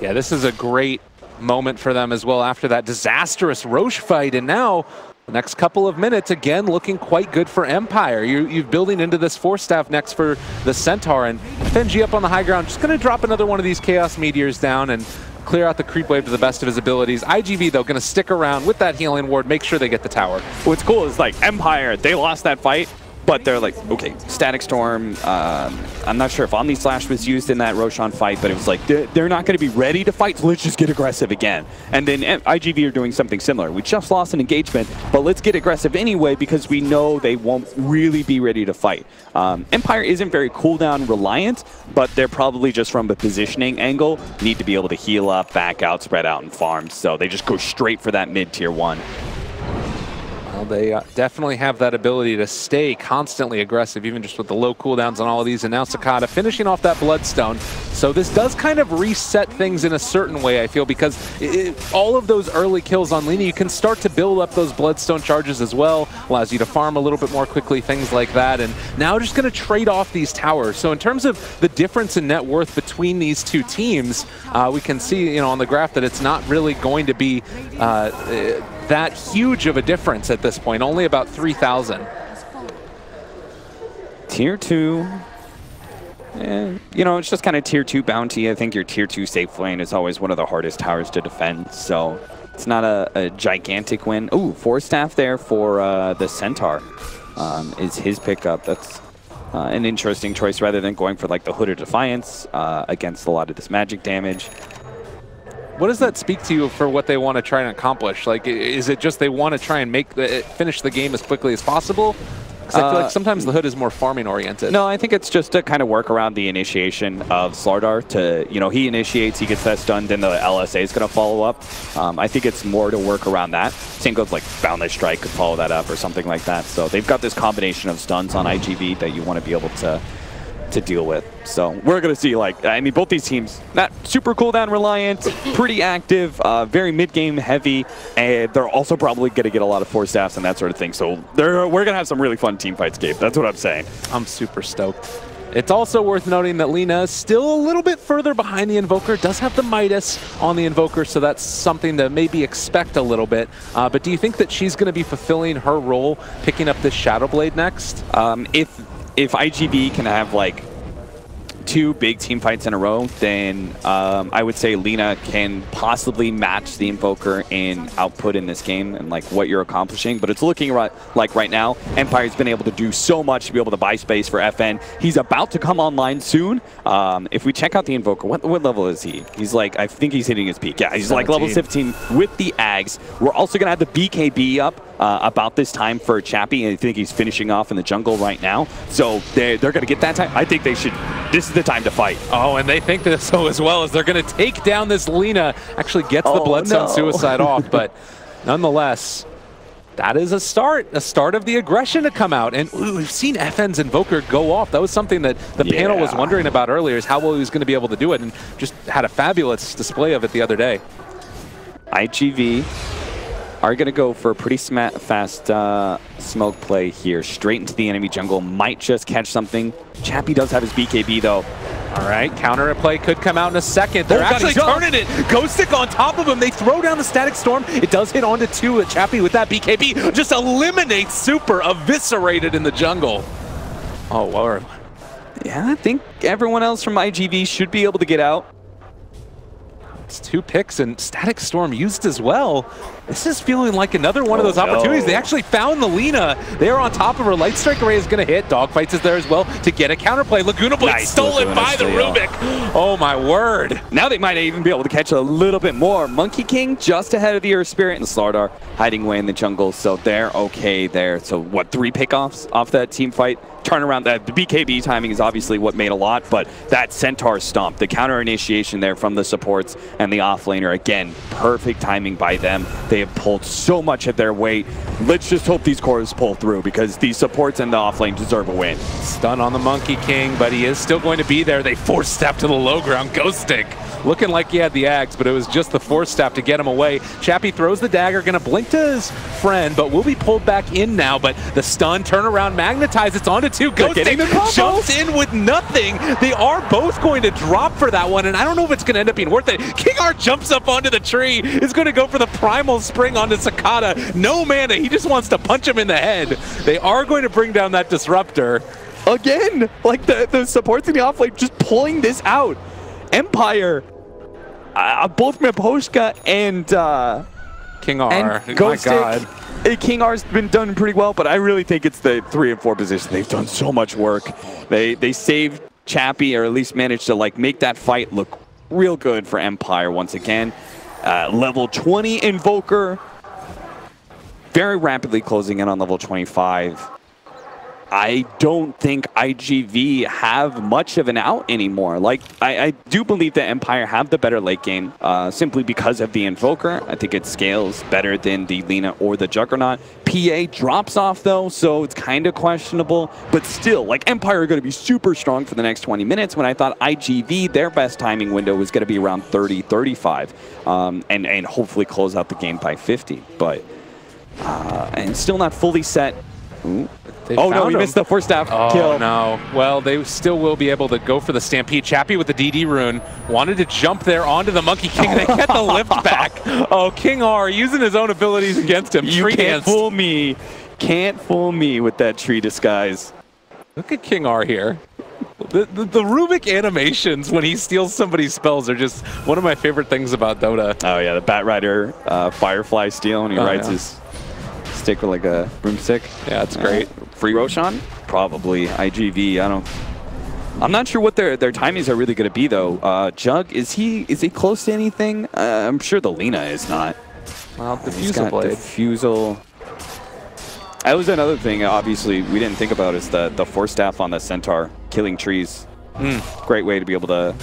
Yeah, this is a great moment for them as well after that disastrous Roche fight. And now, the next couple of minutes, again, looking quite good for Empire. You're building into this 4-staff next for the Centaur. And Fenji up on the high ground, just going to drop another one of these Chaos Meteors down and clear out the creep wave to the best of his abilities. iG.Vit, though, going to stick around with that healing ward, make sure they get the tower. What's cool is, like, Empire, they lost that fight, but they're like, okay, Static Storm, I'm not sure if Omni Slash was used in that Roshan fight, but it was like, they're not going to be ready to fight, so let's just get aggressive again. And then iG.Vit are doing something similar. We just lost an engagement, but let's get aggressive anyway because we know they won't really be ready to fight. Empire isn't very cooldown reliant, but they're probably just from a positioning angle, need to be able to heal up, back out, spread out, and farm. So they just go straight for that mid-tier 1. Well, they definitely have that ability to stay constantly aggressive, even just with the low cooldowns on all of these. And now Sakata finishing off that Bloodstone. So this does kind of reset things in a certain way, I feel, because all of those early kills on Lina, you can start to build up those Bloodstone charges as well. Allows you to farm a little bit more quickly, things like that. And now just going to trade off these towers. So in terms of the difference in net worth between these two teams, we can see, you know, on the graph that it's not really going to be that huge of a difference at this point, only about 3,000. Tier 2 you know, it's just kind of tier 2 bounty. I think your tier 2 safe lane is always one of the hardest towers to defend, so it's not a gigantic win. Ooh, 4-staff there for the Centaur is his pickup. That's an interesting choice rather than going for like the Hood of Defiance against a lot of this magic damage. What does that speak to you for what they want to try and accomplish? Like, is it just they want to try and finish the game as quickly as possible? Because I feel like sometimes the Hood is more farming oriented. No, I think it's just to kind of work around the initiation of Slardar to, you know, he initiates, he gets that stunned, and the LSA is going to follow up. I think it's more to work around that. Same goes like Boundless Strike could follow that up or something like that. So they've got this combination of stuns on iG.Vit that you want to be able to deal with. So we're going to see, like, I mean, both these teams, not super cooldown reliant, pretty active, very mid-game heavy, and they're also probably going to get a lot of 4-staffs and that sort of thing. So we're going to have some really fun team fights, Gabe. That's what I'm saying. I'm super stoked. It's also worth noting that Lina is still a little bit further behind the Invoker, does have the Midas on the Invoker, so that's something to maybe expect a little bit. But do you think that she's going to be fulfilling her role, picking up this Shadow Blade next? If iG.Vit can have like 2 big team fights in a row, then I would say Lina can possibly match the Invoker in output in this game and like what you're accomplishing. But it's looking like right now, Empire's been able to do so much to be able to buy space for FN. He's about to come online soon. If we check out the Invoker, what level is he? He's like, I think he's hitting his peak. Yeah, he's 17. Like level 17 with the Ags. We're also going to have the BKB up about this time for Chappie, and I think he's finishing off in the jungle right now. So they're going to get that time. I think they should. This is the time to fight. Oh, and they think this so as well, as they're going to take down this Lina. Actually gets the Bloodstone Suicide off, but nonetheless, that is a start of the aggression to come out. And we've seen FN's Invoker go off. That was something that the panel was wondering about earlier, is how well he was going to be able to do it, and just had a fabulous display of it the other day. iG.Vit are going to go for a pretty fast smoke play here. Straight into the enemy jungle. Might just catch something. Chappie does have his BKB, though. All right, counter play could come out in a second. They're actually turning it. Ghost Stick on top of him. They throw down the Static Storm. It does hit onto 2. Chappie with that BKB just eliminates Super, eviscerated in the jungle. Oh, Lord. Yeah, I think everyone else from iG.Vit should be able to get out. It's 2 picks and Static Storm used as well. This is feeling like another one of those opportunities. They actually found the Lina. They are on top of her. Light Strike Array is going to hit. Dogfights is there as well to get a counterplay. Laguna Blade stolen by the Rubik. Oh my word. Now they might even be able to catch a little bit more. Monkey King just ahead of the Earth Spirit, and Slardar hiding away in the jungle. So they're okay there. So what, 3 pickoffs off that team fight? Turnaround, the BKB timing is obviously what made a lot, but that Centaur stomp, the counter initiation there from the supports and the offlaner, again, perfect timing by them. They have pulled so much of their weight. Let's just hope these cores pull through, because these supports and the offlane deserve a win. Stun on the Monkey King, but he is still going to be there. They 4-step to the low ground. Ghost Stick looking like he had the Ags, but it was just the 4-step to get him away. Chappie throws the dagger, gonna blink to his friend, but will be pulled back in now. But the stun, turnaround, magnetize, it's onto 2. Ghost Stick jumps in with nothing. They are both going to drop for that one, and I don't know if it's gonna end up being worth it. King R jumps up onto the tree, is gonna go for the Primal Spring onto Cicada. No mana, he just wants to punch him in the head. They are going to bring down that Disruptor. Again, like the supports in the offlane just pulling this out. Empire, both Miposhka and King R. And Ghost Stick. King R's been done pretty well, but I really think it's the 3 and 4 position. They've done so much work. They saved Chappie, or at least managed to like make that fight look real good for Empire once again. Level 20 Invoker, very rapidly closing in on level 25. I don't think iG.Vit have much of an out anymore. Like, I do believe that Empire have the better late game simply because of the Invoker. I think it scales better than the Lina or the Juggernaut. PA drops off, though, so it's kind of questionable. But still, like, Empire are going to be super strong for the next 20 minutes when I thought iG.Vit, their best timing window was going to be around 30, 35, and hopefully close out the game by 50. But, and still not fully set. Ooh. Oh no, he missed the 4-staff kill. Oh no. Well, they still will be able to go for the Stampede. Chappie with the DD rune wanted to jump there onto the Monkey King. They get the lift back. Oh, King R using his own abilities against him. You can't fool me. Can't fool me with that tree disguise. Look at King R here. The Rubik animations when he steals somebody's spells are just one of my favorite things about Dota. Oh yeah, the Bat Rider Firefly steal when he rides his stick with like a broomstick. Yeah, it's great. Free Roshan? Probably. iG.Vit, I'm not sure what their timings are really going to be though. Jug, is he close to anything? I'm sure the Lina is not. Well, Diffusal Blade. Diffusal. That was another thing, obviously, we didn't think about is the Force Staff on the Centaur, killing trees. Great way to be able to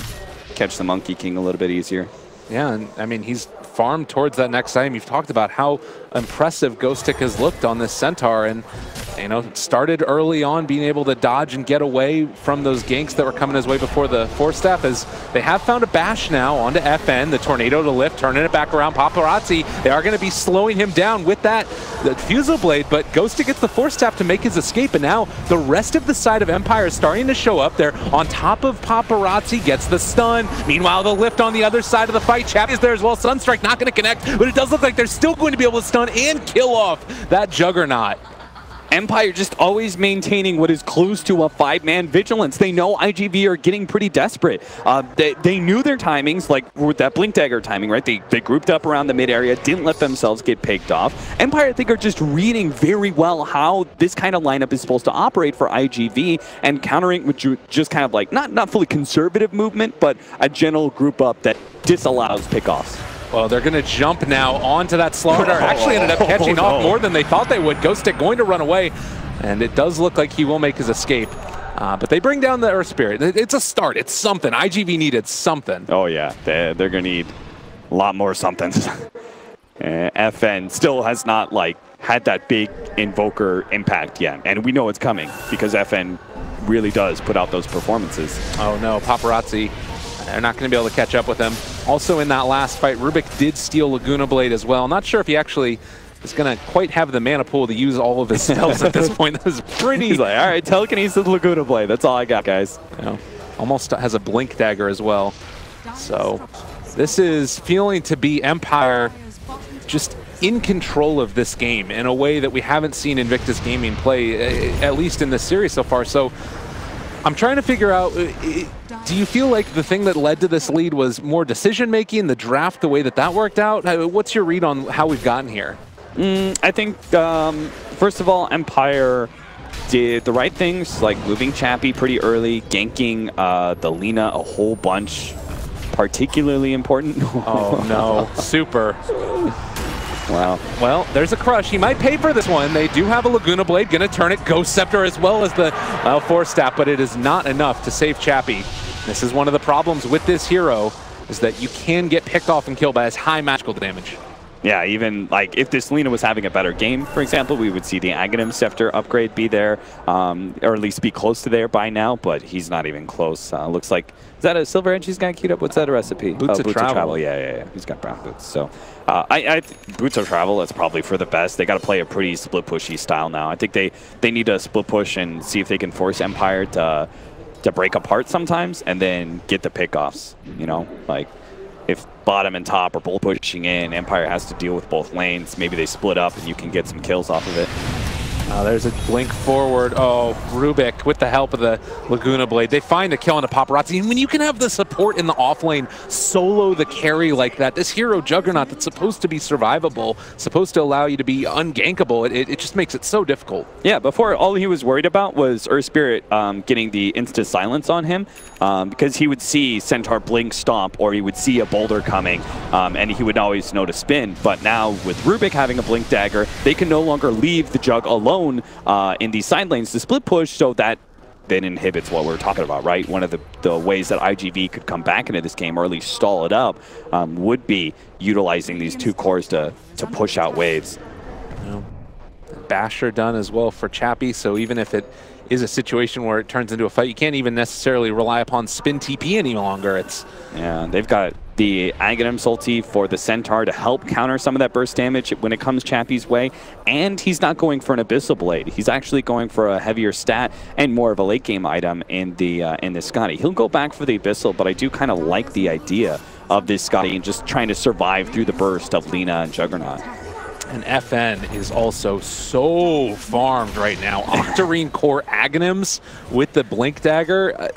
catch the Monkey King a little bit easier. Yeah, and I mean, he's farmed towards that next item. You've talked about how impressive Ghostic has looked on this Centaur, and you know, started early on being able to dodge and get away from those ganks that were coming his way before the Force Staff, as they have found a bash now onto FN, the Tornado to lift, turning it back around. Paparazzi, they are going to be slowing him down with that the Fusel Blade, but Ghostic gets the Force Staff to make his escape, and now the rest of the side of Empire is starting to show up there. On top of Paparazzi, gets the stun. Meanwhile, the lift on the other side of the fight. Chappy is there as well. Sunstrike not going to connect, but it does look like they're still going to be able to stun and kill off that Juggernaut. Empire just always maintaining what is close to a 5-man vigilance. They know iG.Vit are getting pretty desperate. They knew their timings, like with that Blink Dagger timing, right? They grouped up around the mid area, didn't let themselves get picked off. Empire, I think, are just reading very well how this kind of lineup is supposed to operate for iG.Vit, and countering with just kind of like, not fully conservative movement, but a general group up that disallows pickoffs. Well, they're going to jump now onto that Slaughter Dart. Actually ended up catching off more than they thought they would. Ghostic going to run away, and it does look like he will make his escape. But they bring down the Earth Spirit. It's a start. It's something. iG.Vit needed something. Oh, yeah. They're going to need a lot more somethings. FN still has not, like, had that big Invoker impact yet. And we know it's coming because FN really does put out those performances. Oh, no. Paparazzi. They're not going to be able to catch up with him. Also in that last fight, Rubik did steal Laguna Blade as well. Not sure if he actually is going to quite have the mana pool to use all of his spells at this point. That was pretty... He's like, all right, telekinesis Laguna Blade. That's all I got, guys. You know, almost has a Blink Dagger as well. So this is feeling to be Empire just in control of this game in a way that we haven't seen Invictus Gaming play, at least in this series so far. So I'm trying to figure out, do you feel like the thing that led to this lead was more decision-making, the draft, the way that worked out? What's your read on how we've gotten here? I think, first of all, Empire did the right things, like moving Chappy pretty early, ganking the Lina a whole bunch, particularly important. Oh, no. Super. Wow. Well, there's a crush. He might pay for this one. They do have a Laguna Blade, gonna turn it, Ghost Scepter as well as the Force Staff, but it is not enough to save Chappy. This is one of the problems with this hero, is that you can get picked off and killed by his high magical damage. Yeah, even like if this Lina was having a better game, for example, we would see the Aghanim Scepter upgrade be there, or at least be close to there by now, but he's not even close. Looks like, is that a Silver Edge he's got queued up? What's that a recipe? Boots of Travel. Yeah. He's got brown boots. So Boots of Travel, that's probably for the best. They got to play a pretty split pushy style now. I think they need to split push and see if they can force Empire to break apart sometimes and then get the pickoffs, you know, like if bottom and top are both pushing in, Empire has to deal with both lanes. Maybe they split up and you can get some kills off of it. There's a blink forward. Oh, Rubik with the help of the Laguna Blade. They find a kill on the Paparazzi. And when you can have the support in the off lane solo the carry like that, this hero Juggernaut that's supposed to be survivable, supposed to allow you to be ungankable, it just makes it so difficult. Yeah, before all he was worried about was Earth Spirit getting the insta silence on him because he would see Centaur blink stomp or he would see a boulder coming and he would always know to spin. But now with Rubik having a blink dagger, they can no longer leave the Jug alone in these side lanes to split push, so that then inhibits what we're talking about, right? One of the ways that iG.Vit could come back into this game, or at least stall it up, would be utilizing these two cores to push out waves. Basher done as well for Chappy, so even if it is a situation where it turns into a fight, you can't even necessarily rely upon spin TP any longer. Yeah, they've got the Aghanim Sulti for the Centaur to help counter some of that burst damage when it comes Chappy's way, and he's not going for an Abyssal Blade. He's actually going for a heavier stat and more of a late game item in this Scotty. He'll go back for the Abyssal, but I do kind of like the idea of this Scotty and just trying to survive through the burst of Lina and Juggernaut. And FN is also so farmed right now. Octarine Core Aghanims with the Blink Dagger.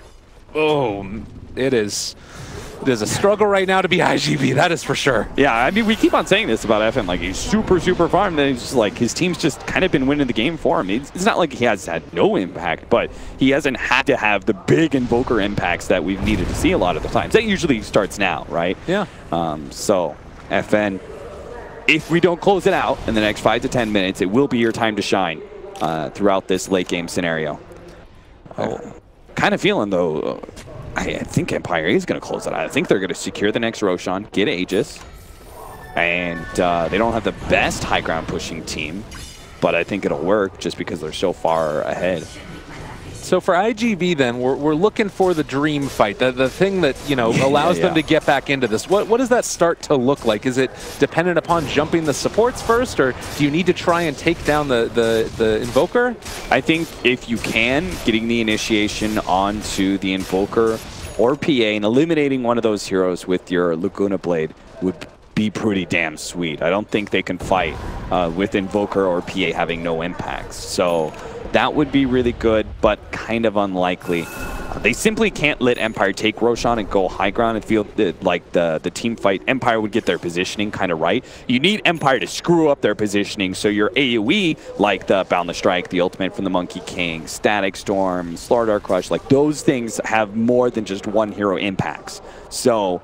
It is a struggle right now to be iG.Vit, that is for sure. Yeah, I mean, we keep on saying this about FN, like he's super farmed, and it's just like his team's just kind of been winning the game for him. It's not like he has had no impact, but he hasn't had to have the big Invoker impacts that we've needed to see a lot of the times. That usually starts now, right? Yeah. So, FN, if we don't close it out in the next 5 to 10 minutes, it will be your time to shine throughout this late game scenario. Kind of feeling, though, I think Empire is going to close it out. I think they're going to secure the next Roshan, get Aegis, and they don't have the best high ground pushing team, but I think it'll work just because they're so far ahead. So for iG.Vit then, we're looking for the dream fight, the thing that, you know, allows them to get back into this. What does that start to look like? Is it dependent upon jumping the supports first, or do you need to try and take down the Invoker? I think if you can, getting the initiation onto the Invoker or PA and eliminating one of those heroes with your Laguna Blade would be pretty damn sweet. I don't think they can fight with Invoker or PA having no impacts. So that would be really good, but kind of unlikely. They simply can't let Empire take Roshan and go high ground and feel like the team fight. Empire would get their positioning kind of right. You need Empire to screw up their positioning so your AoE, like the Boundless Strike, the ultimate from the Monkey King, Static Storm, Slardar Crush, like those things have more than just one hero impacts. So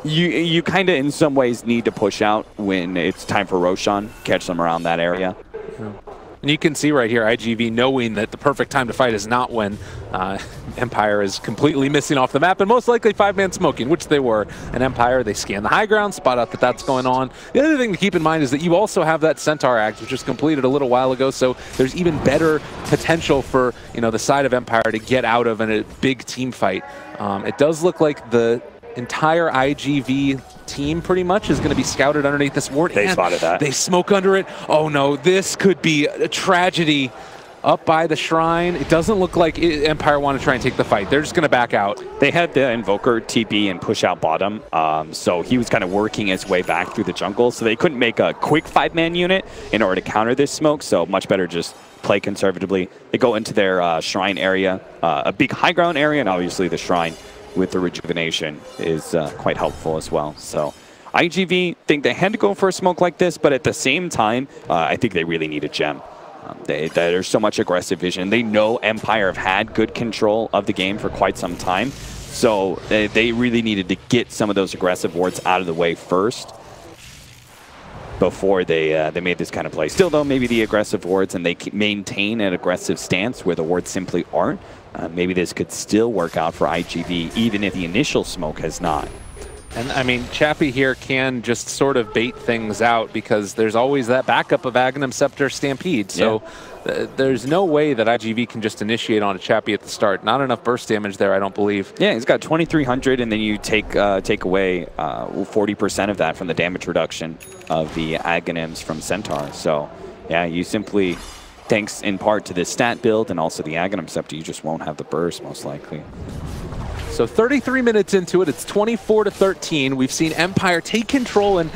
you kind of in some ways need to push out when it's time for Roshan, catch them around that area. And you can see right here, iG.Vit knowing that the perfect time to fight is not when Empire is completely missing off the map, and most likely 5-man smoking, which they were. And Empire, they scan the high ground, spot out that that's going on. The other thing to keep in mind is that you also have that Centaur Axe, which was completed a little while ago, so there's even better potential for, you know, the side of Empire to get out of in a big team fight. It does look like the entire iG.Vit team pretty much is going to be scouted underneath this ward. They spotted that. They smoke under it. Oh no, this could be a tragedy up by the shrine. It doesn't look like Empire want to try and take the fight. They're just going to back out. They had the Invoker TP and push out bottom, so he was kind of working his way back through the jungle, so they couldn't make a quick 5-man unit in order to counter this smoke, so much better just play conservatively. They go into their shrine area, a big high ground area, and obviously the shrine with the rejuvenation is quite helpful as well. So iG.Vit think they had to go for a smoke like this, but at the same time, I think they really need a gem. There's so much aggressive vision. They know Empire have had good control of the game for quite some time, so they really needed to get some of those aggressive wards out of the way first before they made this kind of play. Still though, maybe the aggressive wards and they maintain an aggressive stance where the wards simply aren't. Maybe this could still work out for iG.Vit, even if the initial smoke has not. And I mean, Chappie here can just sort of bait things out because there's always that backup of Aghanim Scepter Stampede. So there's no way that iG.Vit can just initiate on a Chappie at the start. Not enough burst damage there, I don't believe. Yeah, he's got 2,300, and then you take away 40% of that from the damage reduction of the Aghanims from Centaur. So yeah, you simply, thanks in part to this stat build and also the Aghanim Scepter, you just won't have the burst most likely. So 33 minutes into it, it's 24-13. We've seen Empire take control and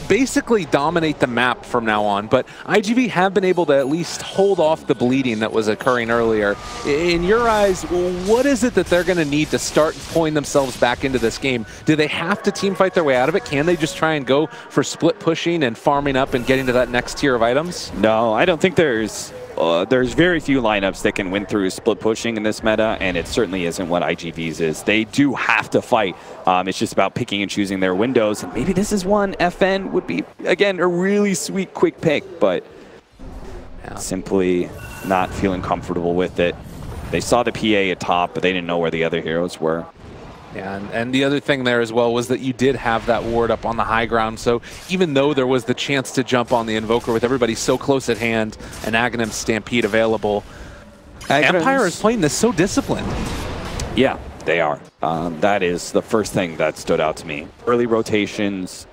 basically dominate the map from now on, but iG.Vit have been able to at least hold off the bleeding that was occurring earlier. In your eyes, what is it that they're going to need to start pulling themselves back into this game? Do they have to team fight their way out of it? Can they just try and go for split pushing and farming up and getting to that next tier of items? No, I don't think there's very few lineups that can win through split pushing in this meta, and it certainly isn't what iG.Vit's is. They do have to fight. It's just about picking and choosing their windows, and maybe this is one FN would be, again, a really sweet quick pick, but simply not feeling comfortable with it. They saw the PA at top, but they didn't know where the other heroes were. Yeah, and the other thing there as well was that you did have that ward up on the high ground, so even though there was the chance to jump on the Invoker with everybody so close at hand and Aghanim Stampede available, Empire is playing this so disciplined. Yeah, they are. That is the first thing that stood out to me. Early rotations,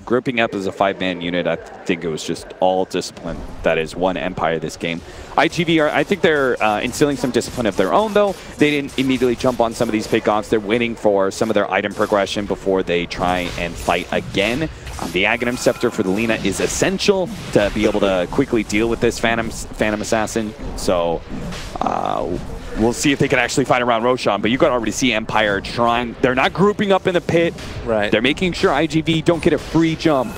grouping up as a 5-man unit, I think it was just all discipline that is won Empire this game. iG.Vit, I think they're instilling some discipline of their own, though. They didn't immediately jump on some of these pickoffs. They're waiting for some of their item progression before they try and fight again. The Aghanim Scepter for the Lina is essential to be able to quickly deal with this Phantom Assassin. So we'll see if they can actually fight around Roshan, but you can already see Empire trying. They're not grouping up in the pit. Right. They're making sure iG.Vit don't get a free jump.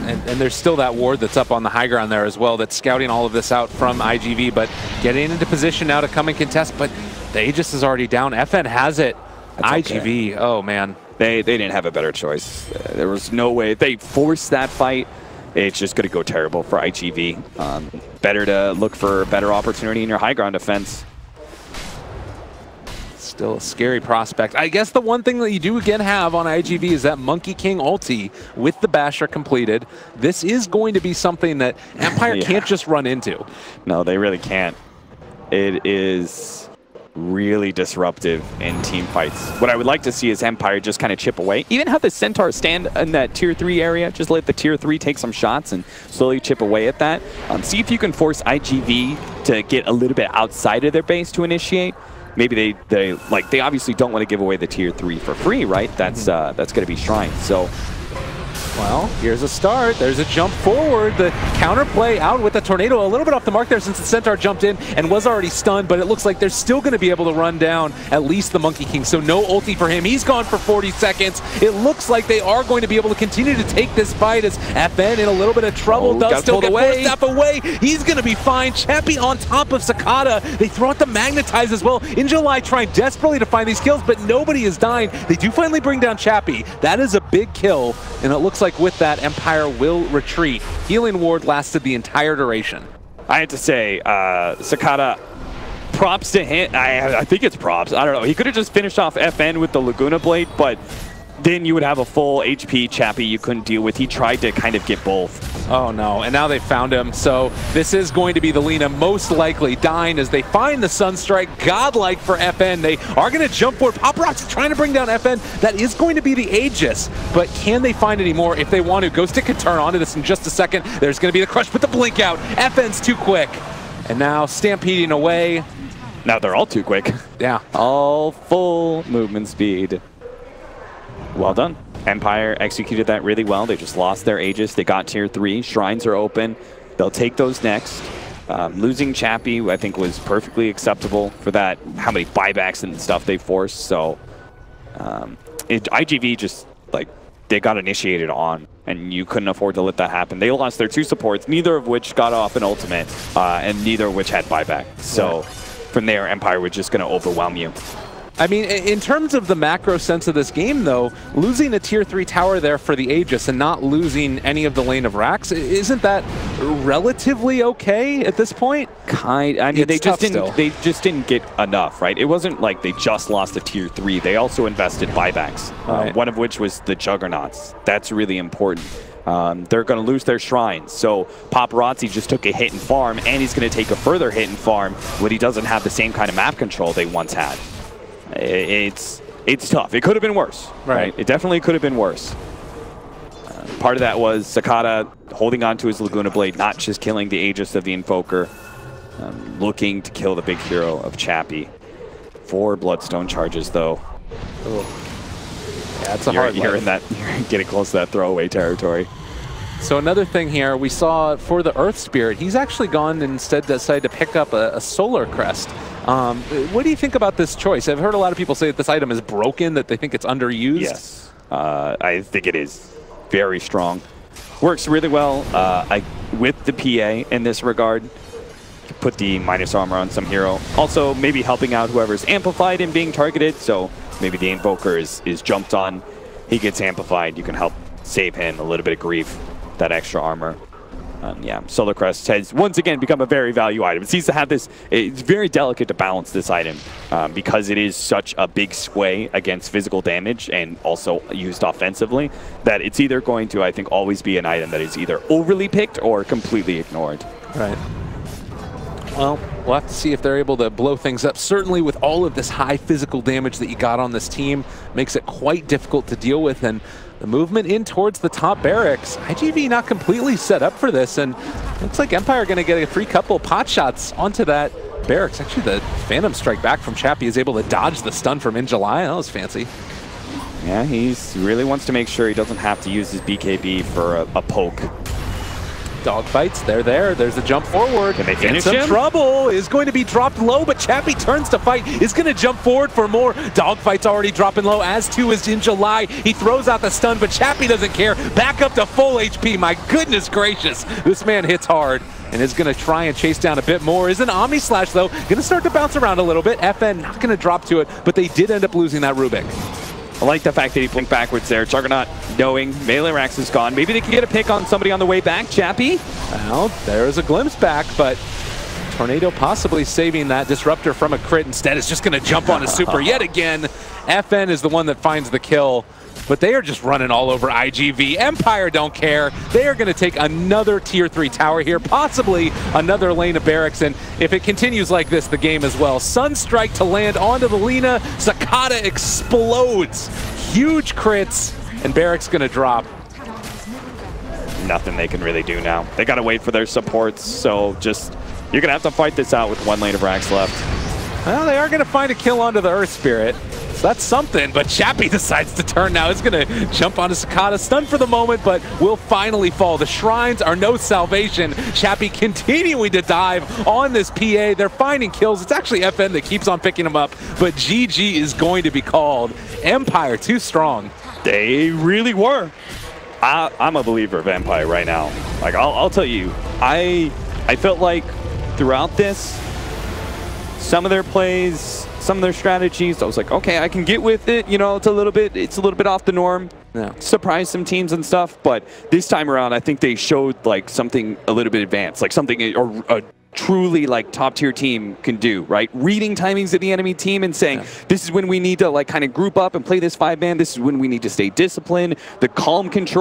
And there's still that ward that's up on the high ground there as well that's scouting all of this out from iG.Vit, but getting into position now to come and contest, but the Aegis is already down. FN has it. iG.Vit, oh man. They didn't have a better choice. There was no way. If they forced that fight, it's just going to go terrible for iG.Vit. Better to look for a better opportunity in your high ground defense. Still a scary prospect. I guess the one thing that you do again have on iG.Vit is that Monkey King ulti with the Basher completed. This is going to be something that Empire can't just run into. No, they really can't. It is really disruptive in team fights. What I would like to see is Empire just kind of chip away. Even have the Centaur stand in that tier 3 area. Just let the tier 3 take some shots and slowly chip away at that. See if you can force iG.Vit to get a little bit outside of their base to initiate. Maybe they obviously don't want to give away the tier 3 for free, right? That's going to be Shrine. So, well, here's a start. There's a jump forward. The counterplay out with the tornado. A little bit off the mark there since the Centaur jumped in and was already stunned, but it looks like they're still going to be able to run down at least the Monkey King. So no ulti for him. He's gone for 40 seconds. It looks like they are going to be able to continue to take this fight as FN in a little bit of trouble. Does still get one step away. He's going to be fine. Chappie on top of Sakata. They throw out the Magnetize as well. In July trying desperately to find these kills, but nobody is dying. They do finally bring down Chappie. That is a big kill, and it looks like with that, Empire will retreat. Healing Ward lasted the entire duration. I have to say, Sakata, props to him. I think it's props. I don't know. He could have just finished off FN with the Laguna Blade, but then you would have a full HP Chappie you couldn't deal with. He tried to kind of get both. Oh no, and now they found him. So this is going to be the Lina most likely dying as they find the Sunstrike. Godlike for FN. They are going to jump forward. Paparazzi trying to bring down FN. That is going to be the Aegis, but can they find any more if they want to? Ghostic can turn onto this in just a second. There's going to be the crush, but the blink out. FN's too quick. And now stampeding away. Now they're all too quick. Yeah. All full movement speed. Well done. Empire executed that really well. They just lost their Aegis. They got tier 3. Shrines are open. They'll take those next. Losing Chappie, I think, was perfectly acceptable for that. How many buybacks and stuff they forced. So iG.Vit just, like, they got initiated on, and you couldn't afford to let that happen. They lost their 2 supports, neither of which got off an ultimate, and neither of which had buyback. So from there, Empire was just going to overwhelm you. I mean, in terms of the macro sense of this game, though, losing a tier 3 tower there for the Aegis and not losing any of the lane of racks, isn't that relatively okay at this point? I mean, they just didn't get enough, right? It wasn't like they just lost a tier 3. They also invested buybacks, one of which was the Juggernauts. That's really important. They're going to lose their shrines. So Paparazzi just took a hit in farm, and he's going to take a further hit in farm when he doesn't have the same kind of map control they once had. It's tough. It could have been worse. Right. It definitely could have been worse. Part of that was Sakata holding on to his Laguna Blade, not just killing the Aegis of the Invoker, looking to kill the big hero of Chappie. 4 Bloodstone charges, though. Yeah, it's a hard you're getting close to that throwaway territory. So another thing here, we saw for the Earth Spirit, he's actually gone and instead decided to pick up a Solar Crest. What do you think about this choice? I've heard a lot of people say that this item is broken, that they think it's underused. Yes, I think it is very strong. Works really well with the PA in this regard. Put the minus armor on some hero. Also, maybe helping out whoever's amplified and being targeted. So maybe the Invoker is jumped on. He gets amplified. You can help save him a little bit of grief. That extra armor. Yeah, Solar Crest has once again become a very value item. It seems to have this, it's very delicate to balance this item because it is such a big sway against physical damage and also used offensively that it's either going to, I think, always be an item that is either overly picked or completely ignored. Right. Well, we'll have to see if they're able to blow things up. Certainly with all of this high physical damage that you got on this team, makes it quite difficult to deal with. And the movement in towards the top barracks, iG.Vit not completely set up for this, and looks like Empire going to get a free couple pot shots onto that barracks. Actually, the Phantom Strike back from Chappie is able to dodge the stun from In July. That was fancy. Yeah, he really wants to make sure he doesn't have to use his BKB for a poke. Dogfights, they're there. There's a jump forward. Can they finish him? him? Trouble is going to be dropped low, but Chappie turns to fight. Is going to jump forward for more. Dogfight's already dropping low, as too is in July. He throws out the stun, but Chappie doesn't care. Back up to full HP. My goodness gracious. This man hits hard and is going to try and chase down a bit more. Is an Omni Slash, though. Going to start to bounce around a little bit. FN not going to drop to it, but they did end up losing that Rubik. I like the fact that he blinked backwards there. Juggernaut knowing melee Rax is gone. Maybe they can get a pick on somebody on the way back. Chappie? Well, there's a glimpse back, but Tornado possibly saving that Disruptor from a crit. Instead, is just going to jump on a super yet again. FN is the one that finds the kill, but they are just running all over iG.Vit. Empire don't care. They are going to take another tier 3 tower here, possibly another lane of barracks, and if it continues like this, the game as well. Sunstrike to land onto the Lina. Sakata explodes. Huge crits, and barracks going to drop. Nothing they can really do now. They got to wait for their supports, so just, you're going to have to fight this out with one lane of Rax left. Well, they are going to find a kill onto the Earth Spirit. So that's something, but Chappie decides to turn now. He's going to jump onto Sakata, stunned for the moment, but will finally fall. The Shrines are no salvation. Chappie continuing to dive on this PA. They're finding kills. It's actually FN that keeps on picking them up, but GG is going to be called. Empire too strong. They really were. I'm a believer of Empire right now. Like, I'll tell you, I felt like throughout this, some of their plays, some of their strategies, I was like, okay, I can get with it. You know, it's a little bit off the norm. Yeah. Surprise some teams and stuff, but this time around, I think they showed like something a little bit advanced, like something a truly like top tier team can do, right? Reading timings of the enemy team and saying, this is when we need to like kind of group up and play this 5-man. This is when we need to stay disciplined. The calm control.